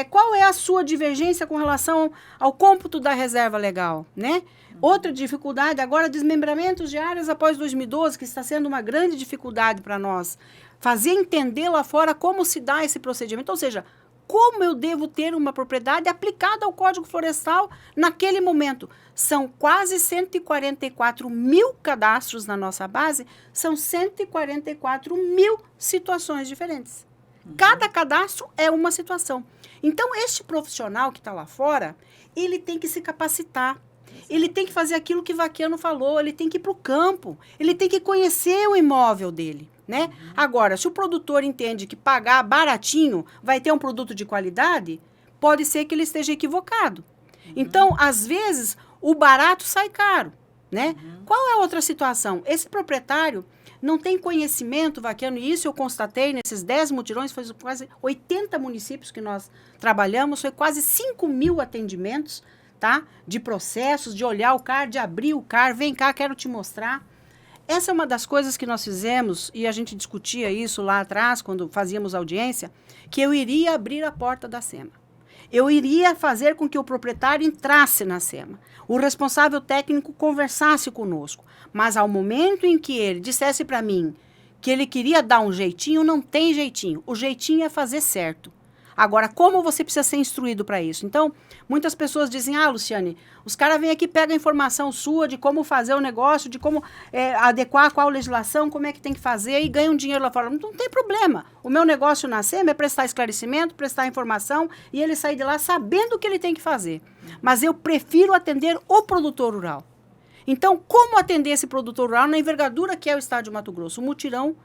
Qual é a sua divergência com relação ao cômputo da reserva legal, né? Outra dificuldade, agora, desmembramentos de áreas após 2012, que está sendo uma grande dificuldade para nós. Fazer entender lá fora como se dá esse procedimento. Ou seja, como eu devo ter uma propriedade aplicada ao Código Florestal naquele momento. São quase 144 mil cadastros na nossa base, são 144 mil situações diferentes. Cada cadastro é uma situação. Então, este profissional que está lá fora, ele tem que se capacitar. Ele tem que fazer aquilo que Vaquiano falou, ele tem que ir para o campo, ele tem que conhecer o imóvel dele, né? Agora, se o produtor entende que pagar baratinho vai ter um produto de qualidade, pode ser que ele esteja equivocado. Então, às vezes, o barato sai caro, né? Qual é a outra situação? Esse proprietário não tem conhecimento, Vaquiano, e isso eu constatei nesses 10 mutirões, foi quase 80 municípios que nós trabalhamos, foi quase 5 mil atendimentos, tá? De processos, de olhar o CAR, de abrir o CAR, vem cá, quero te mostrar. Essa é uma das coisas que nós fizemos, e a gente discutia isso lá atrás, quando fazíamos audiência, que eu iria abrir a porta da SEMA. Eu iria fazer com que o proprietário entrasse na SEMA. O responsável técnico conversasse conosco. Mas ao momento em que ele dissesse para mim que ele queria dar um jeitinho, não tem jeitinho. O jeitinho é fazer certo. Agora, como você precisa ser instruído para isso? Então, muitas pessoas dizem, Luciane, os caras vêm aqui, pegam a informação sua de como fazer o negócio, de como adequar qual legislação, como é que tem que fazer e ganham dinheiro lá fora. Não tem problema. O meu negócio na SEMA é prestar esclarecimento, prestar informação e ele sair de lá sabendo o que ele tem que fazer. Mas eu prefiro atender o produtor rural. Então, como atender esse produtor rural na envergadura que é o estado de Mato Grosso? O mutirão,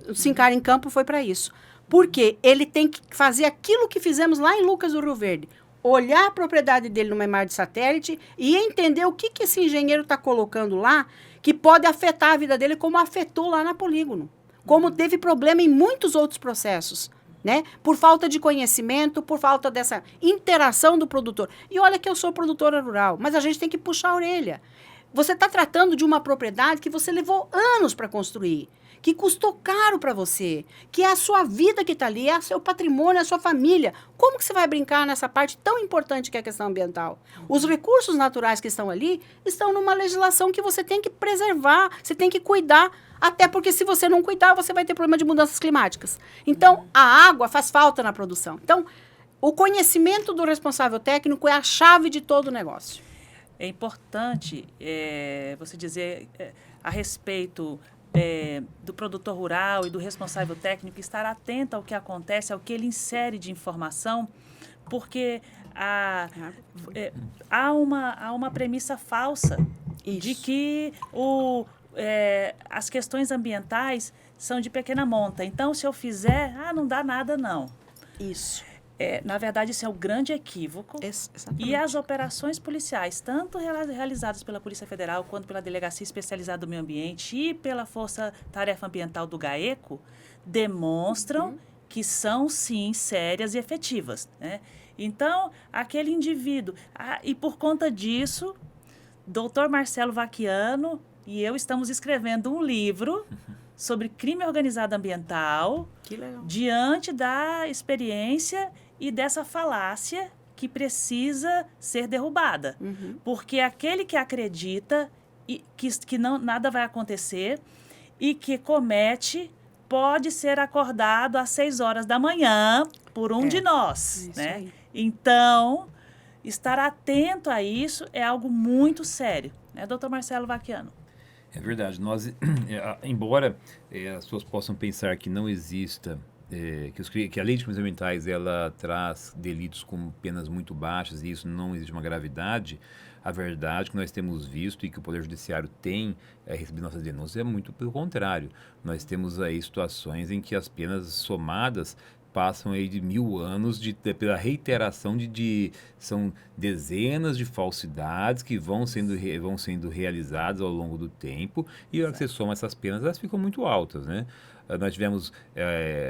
o Sincar em Campo foi para isso. Porque ele tem que fazer aquilo que fizemos lá em Lucas do Rio Verde. Olhar a propriedade dele numa imagem de satélite e entender o que esse engenheiro está colocando lá que pode afetar a vida dele como afetou lá na Polígono. Como teve problema em muitos outros processos, né? Por falta de conhecimento, por falta dessa interação do produtor. E olha que eu sou produtora rural, mas a gente tem que puxar a orelha. Você está tratando de uma propriedade que você levou anos para construir, que custou caro para você, que é a sua vida que está ali, é o seu patrimônio, é a sua família. Como que você vai brincar nessa parte tão importante que é a questão ambiental? Os recursos naturais que estão ali estão numa legislação que você tem que preservar, você tem que cuidar, até porque se você não cuidar, você vai ter problema de mudanças climáticas. Então, a água faz falta na produção. Então, o conhecimento do responsável técnico é a chave de todo o negócio. É importante você dizer a respeito do produtor rural e do responsável técnico estar atento ao que acontece, ao que ele insere de informação, porque há uma premissa falsa de que as questões ambientais são de pequena monta. Então, se eu fizer, não dá nada, não. Isso. Na verdade, isso é um grande equívoco. Exatamente. E as operações policiais, tanto realizadas pela Polícia Federal, quanto pela Delegacia Especializada do Meio Ambiente e pela Força Tarefa Ambiental do GAECO, demonstram que são, sim, sérias e efetivas, né? Então, aquele indivíduo... e por conta disso, Dr. Marcelo Vacchiano e eu estamos escrevendo um livro sobre crime organizado ambiental, Que legal. diante da experiência e dessa falácia que precisa ser derrubada. Porque aquele que acredita que nada vai acontecer e que comete pode ser acordado às 6 horas da manhã por um de nós. Isso Né? aí. Então, estar atento a isso é algo muito sério. Né, doutor Marcelo Vacchiano? É verdade. Nós, embora as pessoas possam pensar que não exista, que a lei de crimes ambientais ela traz delitos com penas muito baixas e isso não existe uma gravidade, a verdade que nós temos visto e que o Poder Judiciário tem recebido nossas denúncias é muito pelo contrário. Nós temos aí situações em que as penas somadas passam aí de 1000 anos pela reiteração são dezenas de falsidades que vão sendo realizadas ao longo do tempo e a hora que você soma essas penas, elas ficam muito altas, né? Nós tivemos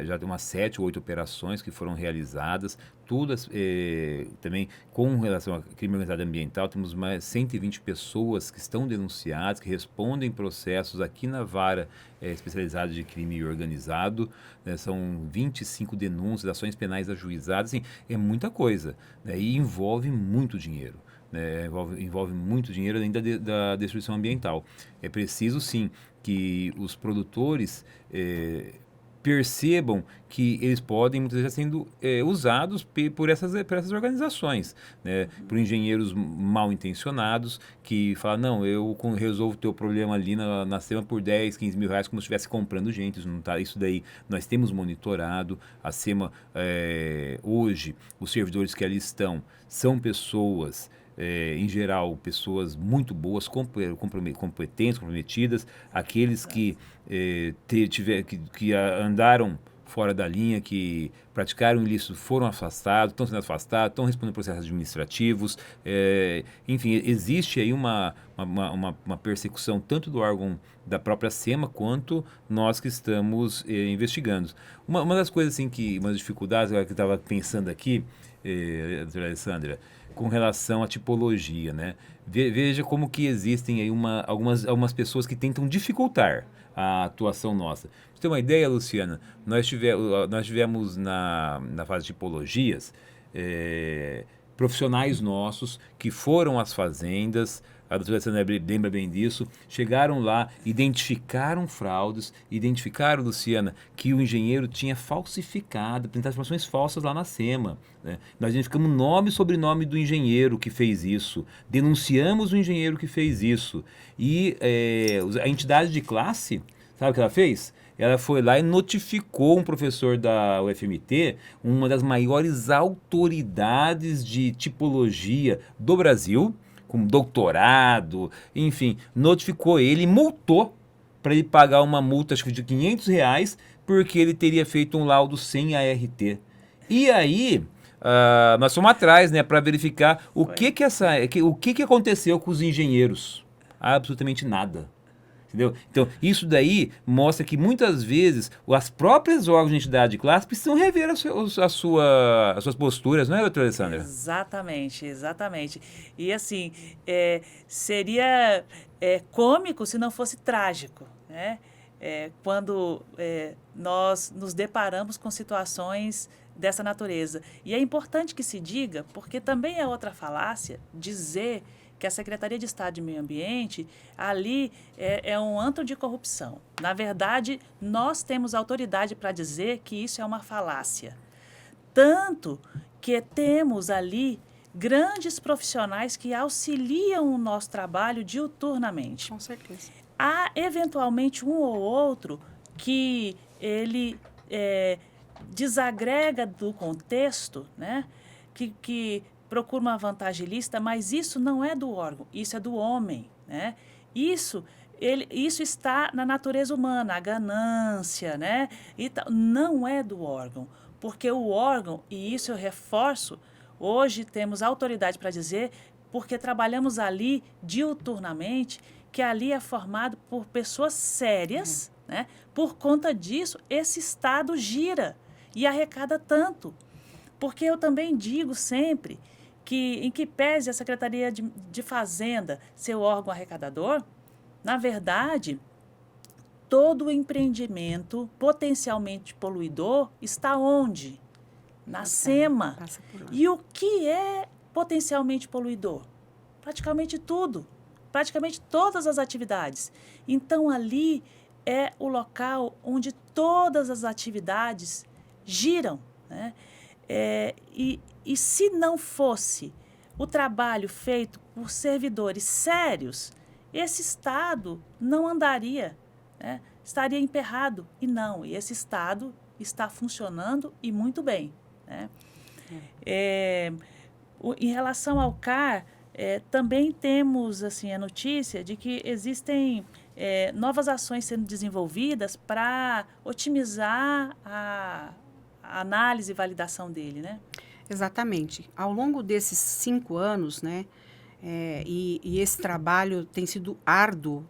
já umas 7 ou 8 operações que foram realizadas, todas também com relação a crime organizado ambiental, temos mais 120 pessoas que estão denunciadas, que respondem processos aqui na vara especializada de crime organizado, né? São 25 denúncias, ações penais ajuizadas, assim, é muita coisa, né? E envolve muito dinheiro. Né? Envolve muito dinheiro além da destruição ambiental. É preciso, sim, que os produtores percebam que eles podem, muitas vezes, sendo usados por essas organizações, né? Por engenheiros mal intencionados que falam, não, eu resolvo o teu problema ali na SEMA por 10, 15 mil reais, como se estivesse comprando gente. Isso, não tá, isso daí nós temos monitorado. A SEMA, hoje, os servidores que ali estão são pessoas... em geral, pessoas muito boas, competentes, comprometidas, aqueles que andaram fora da linha, que praticaram ilícito, foram afastados, estão sendo afastados, estão respondendo processos administrativos. Enfim, existe aí uma persecução tanto do órgão da própria SEMA quanto nós que estamos investigando. Uma das coisas, assim, uma das dificuldades que eu estava pensando aqui, doutora Alessandra, com relação à tipologia, né? Veja como que existem aí algumas pessoas que tentam dificultar a atuação nossa. Pra você ter uma ideia, Luciana, nós tivemos na fase de tipologias profissionais nossos que foram às fazendas, a doutora Alessandra lembra bem disso, chegaram lá, identificaram fraudes, identificaram, Luciana, que o engenheiro tinha falsificado, apresentado informações falsas lá na SEMA. Né? Nós identificamos nome e sobrenome do engenheiro que fez isso, denunciamos o engenheiro que fez isso. E a entidade de classe, sabe o que ela fez? Ela foi lá e notificou um professor da UFMT, uma das maiores autoridades de tipologia do Brasil, com doutorado, enfim, notificou ele e multou para ele pagar uma multa, acho que de R$500, porque ele teria feito um laudo sem ART. E aí, nós fomos atrás, né, para verificar o que aconteceu com os engenheiros. Absolutamente nada. Entendeu? Então, isso daí mostra que muitas vezes as próprias órgãos de entidade de classe precisam rever as suas posturas, não é, doutora Alessandra? Exatamente, exatamente. E assim, seria cômico se não fosse trágico, né? Quando nós nos deparamos com situações dessa natureza. E é importante que se diga, porque também é outra falácia, dizer que a Secretaria de Estado de Meio Ambiente, ali é um antro de corrupção. Na verdade, nós temos autoridade para dizer que isso é uma falácia. Tanto que temos ali grandes profissionais que auxiliam o nosso trabalho diuturnamente. Com certeza. Há, eventualmente, um ou outro que ele desagrega do contexto, né? Que procura uma vantagem ilícita, mas isso não é do órgão, isso é do homem, né? Isso está na natureza humana, a ganância, né? Não é do órgão, porque o órgão, e isso eu reforço, hoje temos autoridade para dizer, porque trabalhamos ali diuturnamente, que ali é formado por pessoas sérias, né? Por conta disso, esse Estado gira e arrecada tanto. Porque eu também digo sempre que, em que pese a Secretaria de Fazenda ser o órgão arrecadador, na verdade, todo o empreendimento potencialmente poluidor está onde? Na SEMA. Passa por lá. E o que é potencialmente poluidor? Praticamente tudo. Praticamente todas as atividades. Então, ali é o local onde todas as atividades giram, né? E se não fosse o trabalho feito por servidores sérios, esse Estado não andaria, né? Estaria emperrado. E esse Estado está funcionando e muito bem, né? Em relação ao CAR, também temos assim, a notícia de que existem novas ações sendo desenvolvidas para otimizar a análise e validação dele, né? Exatamente. Ao longo desses 5 anos, né, e esse trabalho tem sido árduo,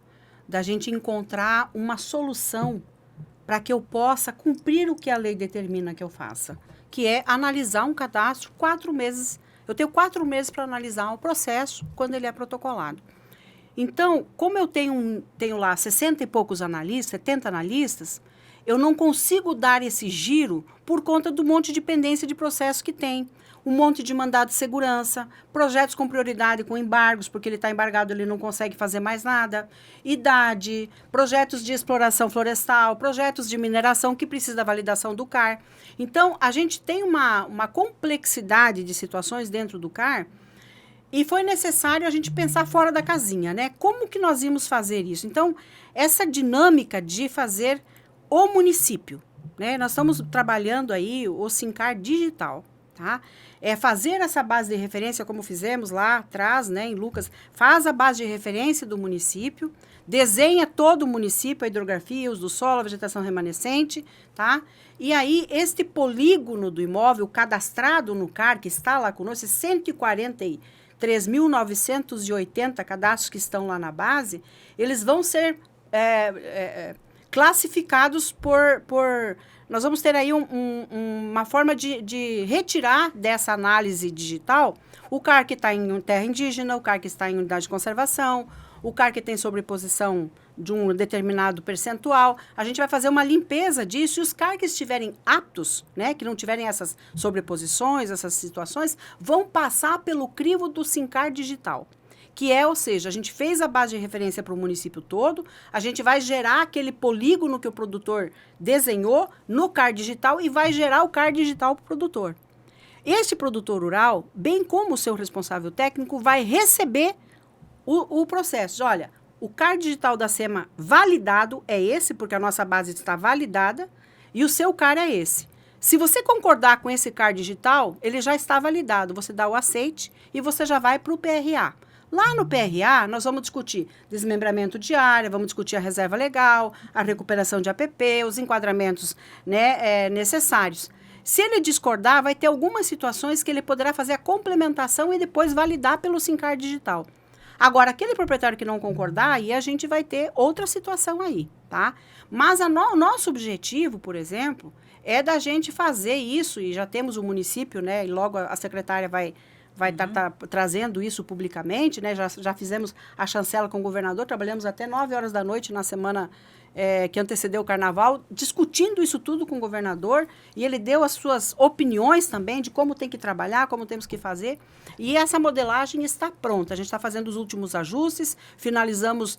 da gente encontrar uma solução para que eu possa cumprir o que a lei determina que eu faça, que é analisar um cadastro 4 meses. Eu tenho 4 meses para analisar o processo quando ele é protocolado. Então, como eu tenho lá 60 e poucos analistas, 70 analistas, eu não consigo dar esse giro por conta do monte de pendência de processo que tem. Um monte de mandado de segurança, projetos com prioridade com embargos, porque ele está embargado, ele não consegue fazer mais nada. Idade, projetos de exploração florestal, projetos de mineração que precisa da validação do CAR. Então, a gente tem uma complexidade de situações dentro do CAR e foi necessário a gente pensar fora da casinha, né? Como que nós íamos fazer isso? Então, essa dinâmica de fazer o município, né? Nós estamos trabalhando aí o SINCAR digital, tá? É fazer essa base de referência, como fizemos lá atrás, né, em Lucas, faz a base de referência do município, desenha todo o município, a hidrografia, uso do solo, a vegetação remanescente, tá? E aí, este polígono do imóvel cadastrado no CAR, que está lá conosco, 143.980 cadastros que estão lá na base, eles vão ser classificados por nós vamos ter aí uma forma de retirar dessa análise digital o CAR que está em terra indígena, o CAR que está em unidade de conservação, o CAR que tem sobreposição de um determinado percentual. A gente vai fazer uma limpeza disso e os CAR que estiverem aptos, né, que não tiverem essas sobreposições, essas situações, vão passar pelo crivo do SINCAR digital. Que ou seja, a gente fez a base de referência para o município todo, a gente vai gerar aquele polígono que o produtor desenhou no CAR digital e vai gerar o CAR digital para o produtor. Este produtor rural, bem como o seu responsável técnico, vai receber o processo. Olha, o CAR digital da SEMA validado é esse, porque a nossa base está validada, e o seu CAR é esse. Se você concordar com esse CAR digital, ele já está validado. Você dá o aceite e você já vai para o PRA. Lá no PRA, nós vamos discutir desmembramento de área, vamos discutir a reserva legal, a recuperação de APP, os enquadramentos, né, necessários. Se ele discordar, vai ter algumas situações que ele poderá fazer a complementação e depois validar pelo SINCAR digital. Agora, aquele proprietário que não concordar, aí a gente vai ter outra situação aí, tá? Mas o nosso objetivo, por exemplo, é da gente fazer isso, e já temos o município, né, e logo a secretária vai estar trazendo isso publicamente, né? Já fizemos a chancela com o governador, trabalhamos até 9 horas da noite na semana que antecedeu o carnaval, discutindo isso tudo com o governador, e ele deu as suas opiniões também de como tem que trabalhar, como temos que fazer, e essa modelagem está pronta. A gente está fazendo os últimos ajustes, finalizamos,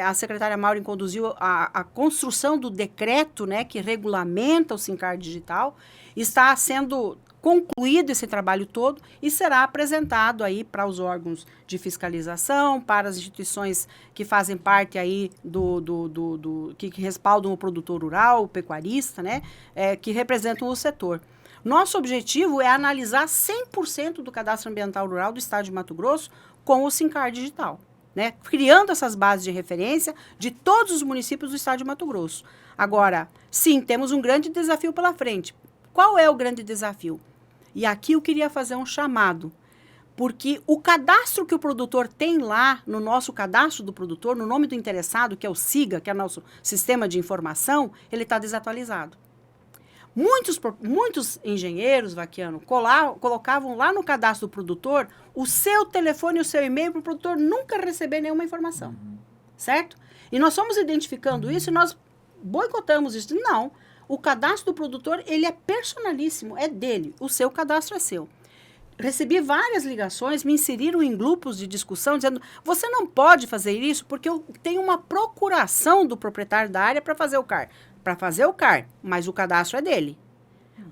a secretária Maureen conduziu a construção do decreto, né, que regulamenta o SINCAR digital, está sendo concluído esse trabalho todo e será apresentado aí para os órgãos de fiscalização, para as instituições que fazem parte aí que respaldam o produtor rural, o pecuarista, né, que representam o setor. Nosso objetivo é analisar 100% do cadastro ambiental rural do estado de Mato Grosso com o SINCAR digital, né? Criando essas bases de referência de todos os municípios do estado de Mato Grosso. Agora, sim, temos um grande desafio pela frente. Qual é o grande desafio? E aqui eu queria fazer um chamado, porque o cadastro que o produtor tem lá, no nosso cadastro do produtor, no nome do interessado, que é o SIGA, que é o nosso sistema de informação, ele está desatualizado. Muitos engenheiros, Vaquiano, colocavam lá no cadastro do produtor o seu telefone e o seu e-mail para o produtor nunca receber nenhuma informação, certo? E nós fomos identificando isso e nós boicotamos isso. Não, o cadastro do produtor, ele é personalíssimo, é dele, o seu cadastro é seu. Recebi várias ligações, me inseriram em grupos de discussão, dizendo, você não pode fazer isso porque eu tenho uma procuração do proprietário da área para fazer o CAR. Para fazer o CAR, mas o cadastro é dele.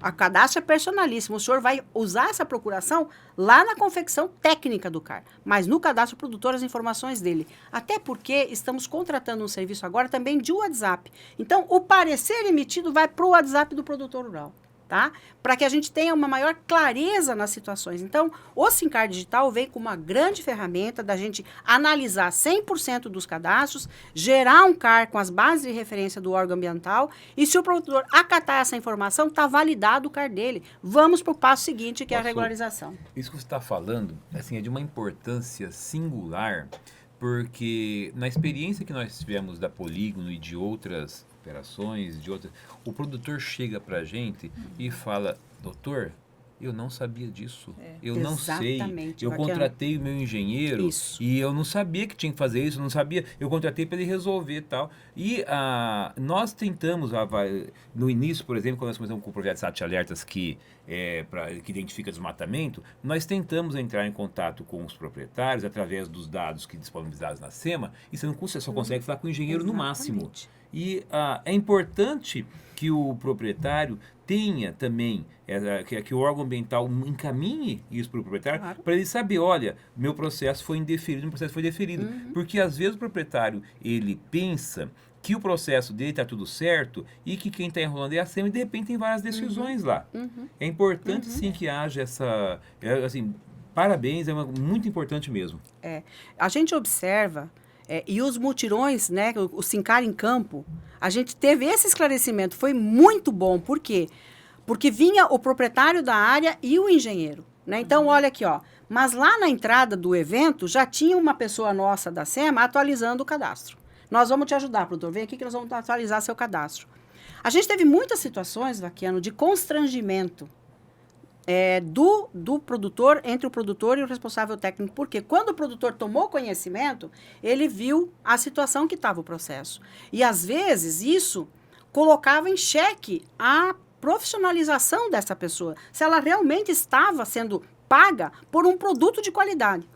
O cadastro é personalíssimo. O senhor vai usar essa procuração lá na confecção técnica do CAR, mas no cadastro produtor as informações dele. Até porque estamos contratando um serviço agora também de WhatsApp. Então, o parecer emitido vai para o WhatsApp do produtor rural, tá? Para que a gente tenha uma maior clareza nas situações. Então, o SINCAR Digital vem com uma grande ferramenta da gente analisar 100% dos cadastros, gerar um CAR com as bases de referência do órgão ambiental e se o produtor acatar essa informação, está validado o CAR dele. Vamos para o passo seguinte, que é a regularização. Isso que você está falando, assim, é de uma importância singular, porque na experiência que nós tivemos da Polígono e de outras operações, o produtor chega para a gente e fala, doutor, eu não sabia disso, eu não sei, eu contratei o meu engenheiro e eu não sabia que tinha que fazer isso, não sabia, eu contratei para ele resolver e tal. E nós tentamos, no início, por exemplo, quando nós começamos com o projeto Sat Alertas, que identifica desmatamento, nós tentamos entrar em contato com os proprietários através dos dados que disponibilizados na SEMA, e você só consegue falar com o engenheiro no máximo. E é importante que o proprietário tenha também, que o órgão ambiental encaminhe isso para o proprietário, para ele saber, olha, meu processo foi indeferido, porque às vezes o proprietário, ele pensa que o processo dele está tudo certo e que quem está enrolando é a SEMA e de repente tem várias decisões lá. É importante sim que haja essa, assim, parabéns, muito importante mesmo. A gente observa e os mutirões, né, o SINCAR em campo, a gente teve esse esclarecimento, foi muito bom. Por quê? Porque vinha o proprietário da área e o engenheiro, né? Então, olha aqui, ó, mas lá na entrada do evento já tinha uma pessoa nossa da SEMA atualizando o cadastro. Nós vamos te ajudar, produtor, vem aqui que nós vamos atualizar seu cadastro. A gente teve muitas situações, Vaquiano, de constrangimento do produtor, entre o produtor e o responsável técnico. Porque quando o produtor tomou conhecimento, ele viu a situação que estava o processo. E, às vezes, isso colocava em xeque a profissionalização dessa pessoa, se ela realmente estava sendo paga por um produto de qualidade.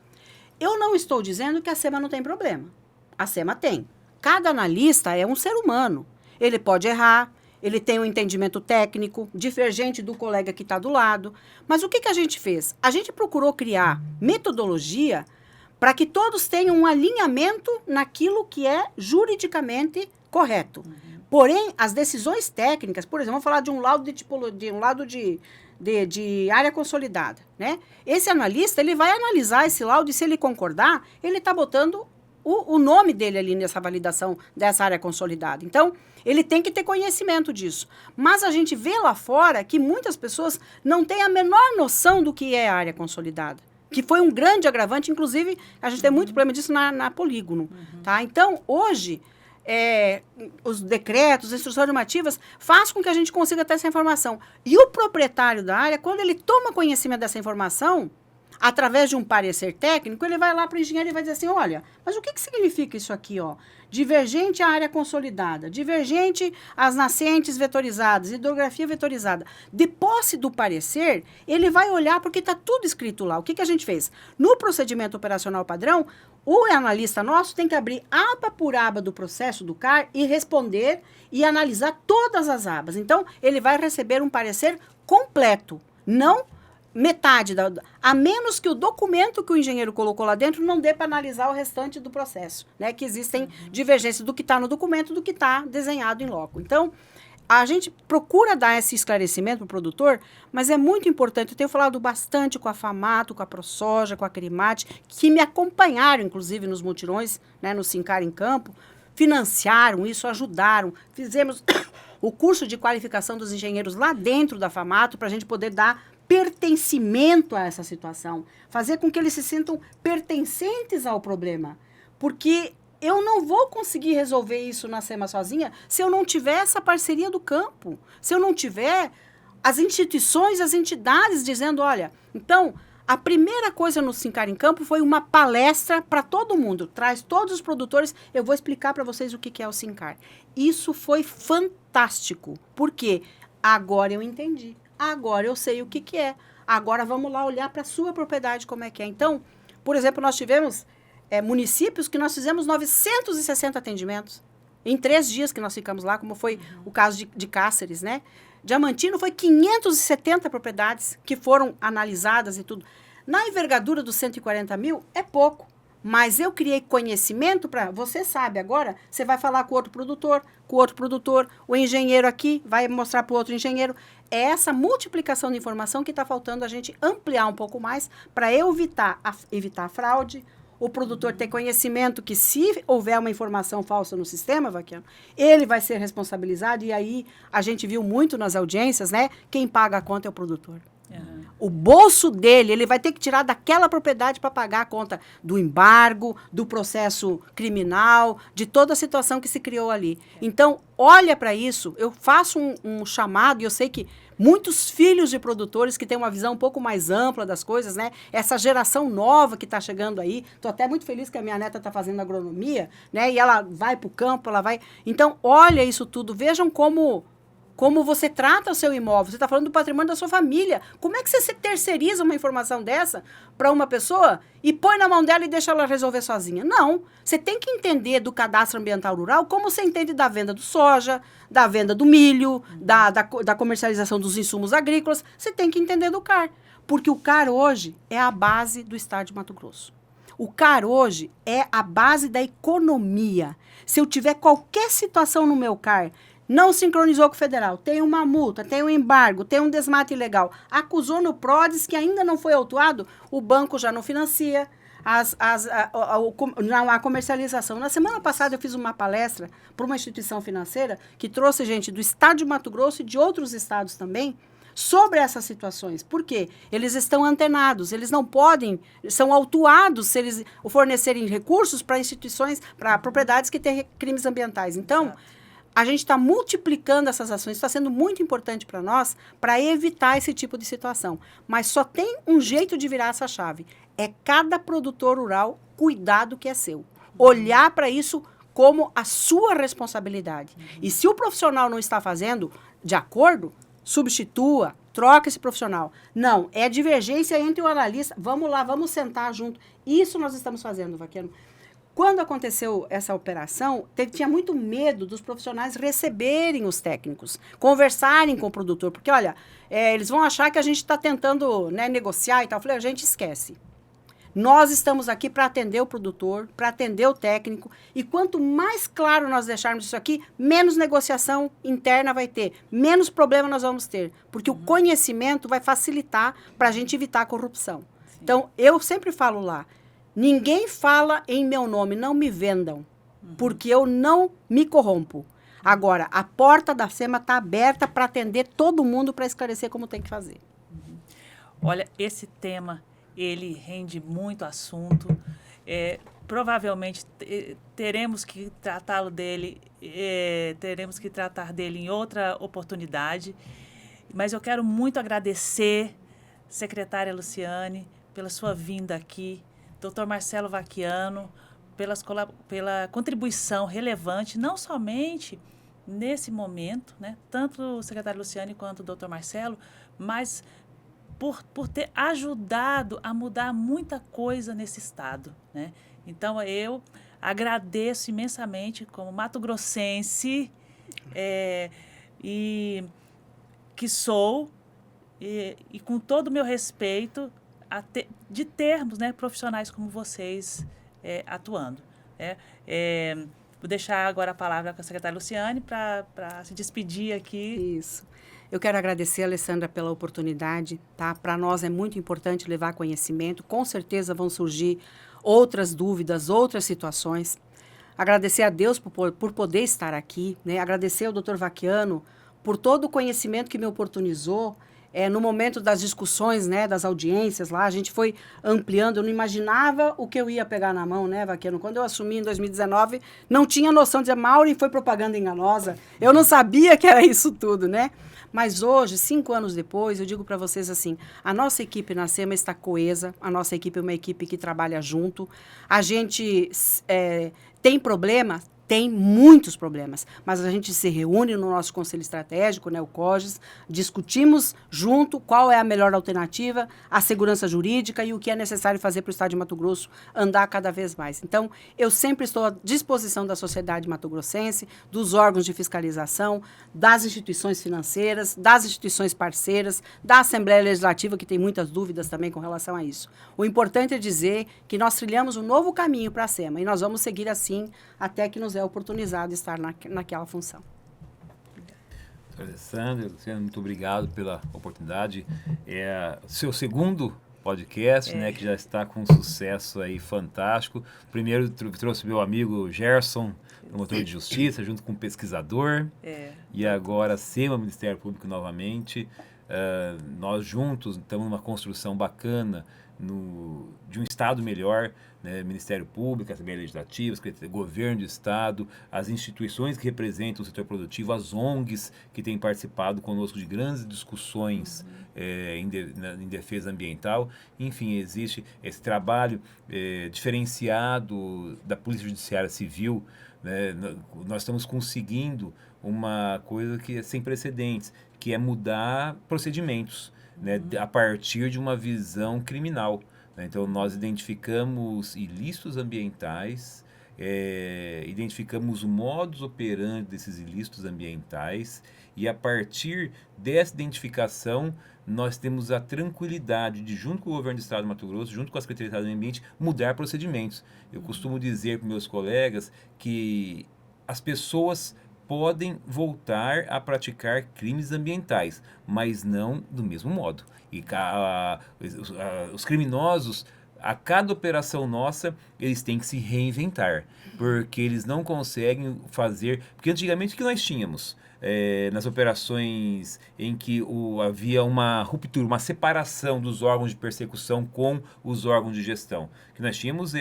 Eu não estou dizendo que a SEMA não tem problema. A SEMA tem. Cada analista é um ser humano. Ele pode errar, ele tem um entendimento técnico, divergente do colega que está do lado. Mas o que a gente fez? A gente procurou criar metodologia para que todos tenham um alinhamento naquilo que é juridicamente correto. Porém, as decisões técnicas, por exemplo, vamos falar de um laudo de área consolidada, né? Esse analista, ele vai analisar esse laudo e se ele concordar, ele está botando o nome dele ali nessa validação dessa área consolidada. Então, ele tem que ter conhecimento disso. Mas a gente vê lá fora que muitas pessoas não têm a menor noção do que é a área consolidada, que foi um grande agravante, inclusive, a gente tem muito problema disso na Polígono. Tá? Então, hoje, os decretos, as instruções normativas, faz com que a gente consiga ter essa informação. E o proprietário da área, quando ele toma conhecimento dessa informação, através de um parecer técnico, ele vai lá para o engenheiro e vai dizer assim, olha, mas o que significa isso aqui, ó? Divergente à área consolidada, divergente às nascentes vetorizadas, hidrografia vetorizada. De posse do parecer, ele vai olhar porque está tudo escrito lá. O que a gente fez? No procedimento operacional padrão, o analista nosso tem que abrir aba por aba do processo do CAR e responder e analisar todas as abas. Então, ele vai receber um parecer completo, não metade, a menos que o documento que o engenheiro colocou lá dentro não dê para analisar o restante do processo, né? Que existem divergências do que está no documento do que está desenhado em loco. Então, a gente procura dar esse esclarecimento para o produtor, mas é muito importante. Eu tenho falado bastante com a FAMATO, com a ProSoja, com a Crimate, que me acompanharam, inclusive, nos mutirões, né, no Sincar em Campo, financiaram isso, ajudaram. Fizemos o curso de qualificação dos engenheiros lá dentro da FAMATO para a gente poder dar pertencimento a essa situação, fazer com que eles se sintam pertencentes ao problema. Porque eu não vou conseguir resolver isso na SEMA sozinha se eu não tiver essa parceria do campo, se eu não tiver as instituições, as entidades dizendo, olha, então, a primeira coisa no Sincar em Campo foi uma palestra para todo mundo, traz todos os produtores, eu vou explicar para vocês o que é o Sincar. Isso foi fantástico, porque agora eu entendi, agora eu sei o que é, agora vamos lá olhar para a sua propriedade como é que é. Então, por exemplo, nós tivemos municípios que nós fizemos 960 atendimentos em 3 dias que nós ficamos lá, como foi o caso de Cáceres, né? Diamantino foi 570 propriedades que foram analisadas e tudo. Na envergadura dos 140 mil, é pouco. Mas eu criei conhecimento para... Você sabe agora, você vai falar com outro produtor, o engenheiro aqui vai mostrar para o outro engenheiro. É essa multiplicação de informação que está faltando a gente ampliar um pouco mais para evitar a fraude, o produtor ter conhecimento que se houver uma informação falsa no sistema, Vaquiano, ele vai ser responsabilizado e aí a gente viu muito nas audiências, né? Quem paga a conta é o produtor. Uhum. O bolso dele, ele vai ter que tirar daquela propriedade para pagar a conta do embargo, do processo criminal, de toda a situação que se criou ali. Então, olha para isso, eu faço um chamado e eu sei que muitos filhos de produtores que têm uma visão um pouco mais ampla das coisas, né? Essa geração nova que está chegando aí. Estou até muito feliz que a minha neta está fazendo agronomia, né? E ela vai para o campo, ela vai... Então, olha isso tudo. Vejam como você trata o seu imóvel. Você está falando do patrimônio da sua família. Como é que você terceiriza uma informação dessa para uma pessoa e põe na mão dela e deixa ela resolver sozinha? Não. Você tem que entender do cadastro ambiental rural como você entende da venda do soja, da venda do milho, da comercialização dos insumos agrícolas. Você tem que entender do CAR. Porque o CAR hoje é a base do estado de Mato Grosso. O CAR hoje é a base da economia. Se eu tiver qualquer situação no meu CAR... Não sincronizou com o federal, tem uma multa, tem um embargo, tem um desmate ilegal. Acusou no PRODES que ainda não foi autuado, o banco já não financia, não há comercialização. Na semana passada eu fiz uma palestra para uma instituição financeira que trouxe gente do estado de Mato Grosso e de outros estados também sobre essas situações. Por quê? Eles estão antenados, eles não podem, são autuados se eles fornecerem recursos para instituições, para propriedades que têm crimes ambientais. Então... Exato. A gente está multiplicando essas ações, está sendo muito importante para nós, para evitar esse tipo de situação. Mas só tem um jeito de virar essa chave. É cada produtor rural cuidar do que é seu. Olhar para isso como a sua responsabilidade. E se o profissional não está fazendo de acordo, substitua, troca esse profissional. Não, é divergência entre o analista. Vamos lá, vamos sentar junto. Isso nós estamos fazendo, Vaquiano. Quando aconteceu essa operação, tinha muito medo dos profissionais receberem os técnicos, conversarem com o produtor, porque, olha, eles vão achar que a gente está tentando, né, negociar e tal. Eu falei, a gente esquece. Nós estamos aqui para atender o produtor, para atender o técnico, e quanto mais claro nós deixarmos isso aqui, menos negociação interna vai ter, menos problema nós vamos ter, porque o conhecimento vai facilitar para a gente evitar a corrupção. Sim. Então, eu sempre falo lá, ninguém fala em meu nome, não me vendam, porque eu não me corrompo. Agora, a porta da SEMA está aberta para atender todo mundo, para esclarecer como tem que fazer. Olha, esse tema, ele rende muito assunto. Provavelmente teremos que tratar dele em outra oportunidade. Mas eu quero muito agradecer, secretária Luciane, pela sua vinda aqui. Dr. Marcelo Vaquiano, pela contribuição relevante, não somente nesse momento, né, tanto o secretário Luciane quanto o Dr. Marcelo, mas por ter ajudado a mudar muita coisa nesse estado, né? Então, eu agradeço imensamente como mato-grossense e que sou, e com todo o meu respeito, de termos, né, profissionais como vocês atuando. Vou deixar agora a palavra com a secretária Luciane para se despedir aqui. Isso. Eu quero agradecer, Alessandra, pela oportunidade, tá? Para nós é muito importante levar conhecimento. Com certeza vão surgir outras dúvidas, outras situações. Agradecer a Deus por poder estar aqui, né? Agradecer ao Dr. Vacchiano por todo o conhecimento que me oportunizou. No momento das discussões, né, das audiências lá, a gente foi ampliando. Eu não imaginava o que eu ia pegar na mão, né, Vacchiano? Quando eu assumi em 2019, não tinha noção de dizer, Maureen foi propaganda enganosa. Eu não sabia que era isso tudo, né? Mas hoje, 5 anos depois, eu digo para vocês assim, a nossa equipe na SEMA está coesa, a nossa equipe é uma equipe que trabalha junto. A gente tem problema? Tem muitos problemas, mas a gente se reúne no nosso conselho estratégico, né, o COGES, discutimos junto qual é a melhor alternativa, a segurança jurídica e o que é necessário fazer para o Estado de Mato Grosso andar cada vez mais. Então, eu sempre estou à disposição da sociedade mato-grossense, dos órgãos de fiscalização, das instituições financeiras, das instituições parceiras, da Assembleia Legislativa, que tem muitas dúvidas também com relação a isso. O importante é dizer que nós trilhamos um novo caminho para a SEMA e nós vamos seguir assim até que nos é oportunizado estar naquela função. Alessandra, Luciana, muito obrigado pela oportunidade. É seu segundo podcast, né, que já está com um sucesso aí fantástico. Primeiro trouxe meu amigo Gerson, promotor de justiça, junto com um pesquisador. E agora SEMA, Ministério Público novamente. Nós juntos estamos numa construção bacana de um Estado melhor, né? Ministério Público, Assembleia Legislativa, Governo de Estado, as instituições que representam o setor produtivo, as ONGs que têm participado conosco de grandes discussões em defesa ambiental. Enfim, existe esse trabalho diferenciado da Polícia Judiciária Civil, né? Nós estamos conseguindo uma coisa que é sem precedentes, que é mudar procedimentos, né, a partir de uma visão criminal, né? Então, nós identificamos ilícitos ambientais, identificamos o modus operandi desses ilícitos ambientais e, a partir dessa identificação, nós temos a tranquilidade de, junto com o Governo do Estado de Mato Grosso, junto com a Secretaria de Estado do Meio Ambiente, mudar procedimentos. Eu costumo dizer para meus colegas que as pessoas podem voltar a praticar crimes ambientais, mas não do mesmo modo. E os criminosos, a cada operação nossa, eles têm que se reinventar, porque eles não conseguem fazer... Porque antigamente o que nós tínhamos? Nas operações em que havia uma ruptura, uma separação dos órgãos de persecução com os órgãos de gestão. O que nós tínhamos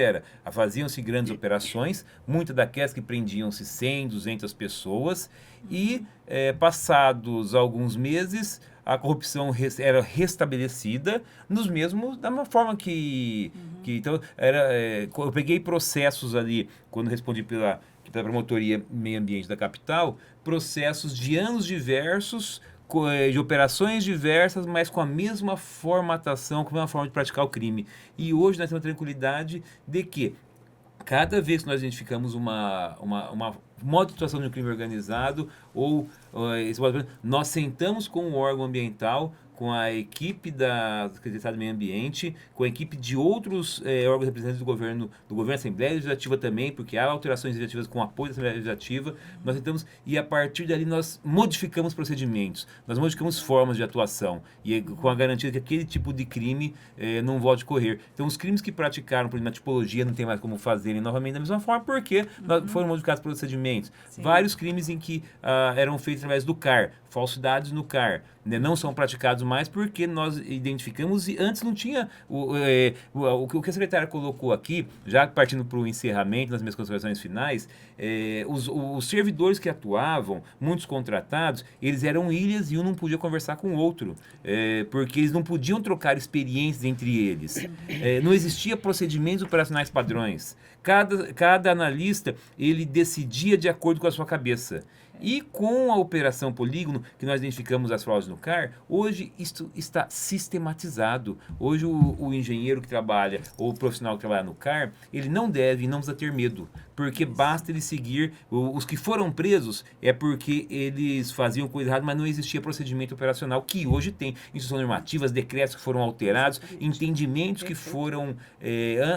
faziam-se grandes operações, muitas daquelas que prendiam-se 100, 200 pessoas, e passados alguns meses, a corrupção era restabelecida da mesma forma que então, eu peguei processos ali, quando respondi pela Promotoria Meio Ambiente da capital, processos de anos diversos, de operações diversas, mas com a mesma formatação, com a mesma forma de praticar o crime. E hoje nós temos a tranquilidade de que, cada vez que nós identificamos uma modo de situação de um crime organizado, nós sentamos com o órgão ambiental, com a equipe da Secretaria de Estado do Meio Ambiente, com a equipe de outros órgãos representantes do governo, Assembleia Legislativa também, porque há alterações legislativas com apoio da Assembleia Legislativa. Nós tentamos, e a partir dali nós modificamos procedimentos, nós modificamos formas de atuação, e com a garantia que aquele tipo de crime não volte a ocorrer. Então, os crimes que praticaram, por exemplo, na tipologia, não tem mais como fazerem novamente da mesma forma, porque foram modificados procedimentos. Sim. Vários crimes em que eram feitos através do CAR, falsidades no CAR, né, não são praticados mais porque nós identificamos e antes não tinha o que a secretária colocou aqui, já partindo para o encerramento, nas minhas considerações finais, os servidores que atuavam, muitos contratados, eles eram ilhas e um não podia conversar com o outro, porque eles não podiam trocar experiências entre eles. Não existia procedimentos operacionais padrões. Cada analista, ele decidia de acordo com a sua cabeça. E com a Operação Polígono, que nós identificamos as fraudes no CAR, hoje isso está sistematizado. Hoje o engenheiro que trabalha, ou o profissional que trabalha no CAR, ele não precisa ter medo. porque basta ele seguir. Os que foram presos é porque eles faziam coisa errada, mas não existia procedimento operacional, que hoje tem. Instruções normativas, decretos que foram alterados, entendimentos que foram...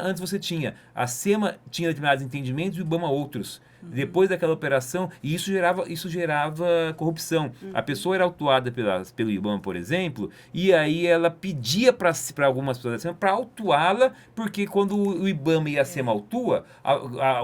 antes você tinha, a SEMA tinha determinados entendimentos e o IBAMA outros. Depois daquela operação, e isso gerava corrupção. A pessoa era autuada pelo IBAMA, por exemplo, e aí ela pedia para algumas pessoas da SEMA para autuá-la, porque quando o IBAMA e a SEMA autua, a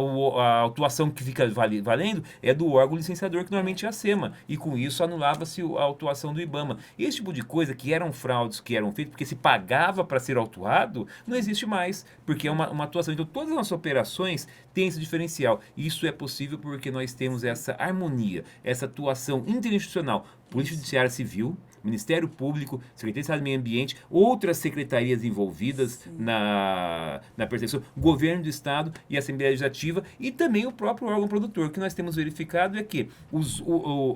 autuação que fica valendo é do órgão licenciador, que normalmente é a SEMA, e com isso anulava-se a autuação do IBAMA. Esse tipo de coisa, que eram fraudes que eram feitas porque se pagava para ser autuado, não existe mais, porque é uma atuação. Então, todas as nossas operações têm esse diferencial. Isso é possível porque nós temos essa harmonia, essa atuação interinstitucional, Polícia Judiciária Civil, Ministério Público, Secretaria de Estado do Meio Ambiente, outras secretarias envolvidas na perseguição, Governo do Estado e Assembleia Legislativa, e também o próprio órgão produtor. O que nós temos verificado é que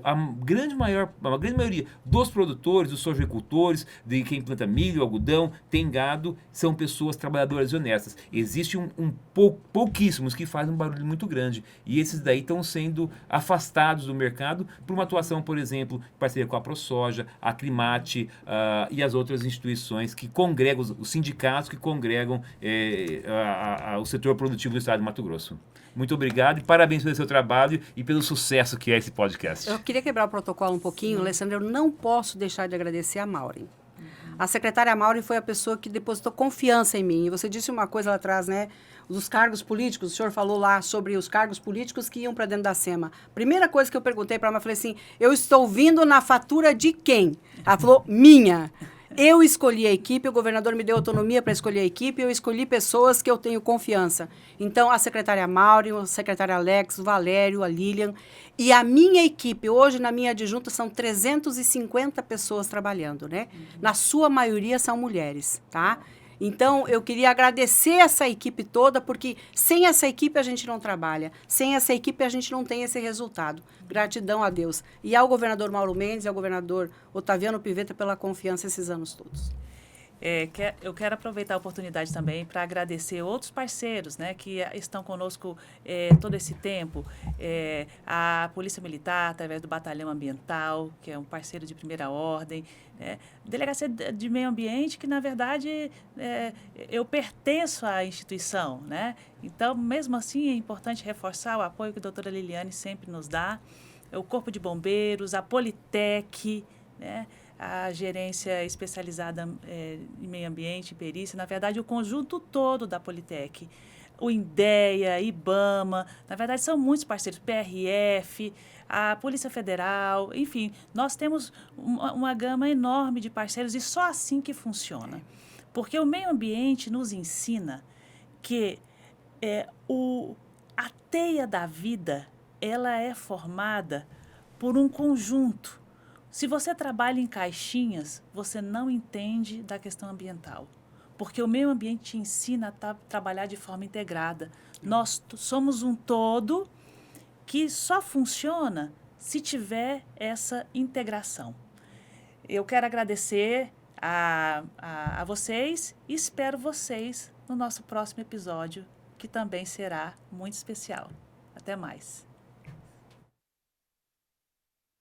a grande maioria dos produtores, dos sojicultores, de quem planta milho, algodão, tem gado, são pessoas trabalhadoras e honestas. Existe pouquíssimos que fazem um barulho muito grande, e esses daí estão sendo afastados do mercado por uma atuação, por exemplo, em parceria com a ProSoja, a Climate e as outras instituições que congregam, os sindicatos que congregam o setor produtivo do estado de Mato Grosso. Muito obrigado e parabéns pelo seu trabalho e pelo sucesso que é esse podcast. Eu queria quebrar o protocolo um pouquinho, Alessandra, eu não posso deixar de agradecer a Maureen. A secretária Maureen foi a pessoa que depositou confiança em mim. E você disse uma coisa lá atrás, né? Dos cargos políticos, o senhor falou lá sobre os cargos políticos que iam para dentro da SEMA. Primeira coisa que eu perguntei para ela, eu falei assim, eu estou vindo na fatura de quem? Ela falou, minha. Eu escolhi a equipe, o governador me deu autonomia para escolher a equipe, eu escolhi pessoas que eu tenho confiança. Então, a secretária Maureen, o secretário Alex, o Valério, a Lilian e a minha equipe, hoje na minha adjunta, são 350 pessoas trabalhando, né? Na sua maioria são mulheres, tá? Então, eu queria agradecer essa equipe toda, porque sem essa equipe a gente não trabalha. Sem essa equipe a gente não tem esse resultado. Gratidão a Deus. E ao governador Mauro Mendes e ao governador Otaviano Pivetta pela confiança esses anos todos. Eu quero aproveitar a oportunidade também para agradecer outros parceiros, né, que estão conosco todo esse tempo. A Polícia Militar, através do Batalhão Ambiental, que é um parceiro de primeira ordem. Delegacia de Meio Ambiente, que, na verdade, eu pertenço à instituição, né? Então, mesmo assim, é importante reforçar o apoio que a doutora Liliane sempre nos dá. O Corpo de Bombeiros, a Politec, né? A gerência especializada em meio ambiente e perícia, na verdade, o conjunto todo da Politec, o INDEA, IBAMA, na verdade, são muitos parceiros, PRF, a Polícia Federal, enfim, nós temos uma gama enorme de parceiros e só assim que funciona. Porque o meio ambiente nos ensina que a teia da vida, ela é formada por um conjunto. Se você trabalha em caixinhas, você não entende da questão ambiental, porque o meio ambiente te ensina a trabalhar de forma integrada. Nós somos um todo que só funciona se tiver essa integração. Eu quero agradecer a vocês e espero vocês no nosso próximo episódio, que também será muito especial. Até mais.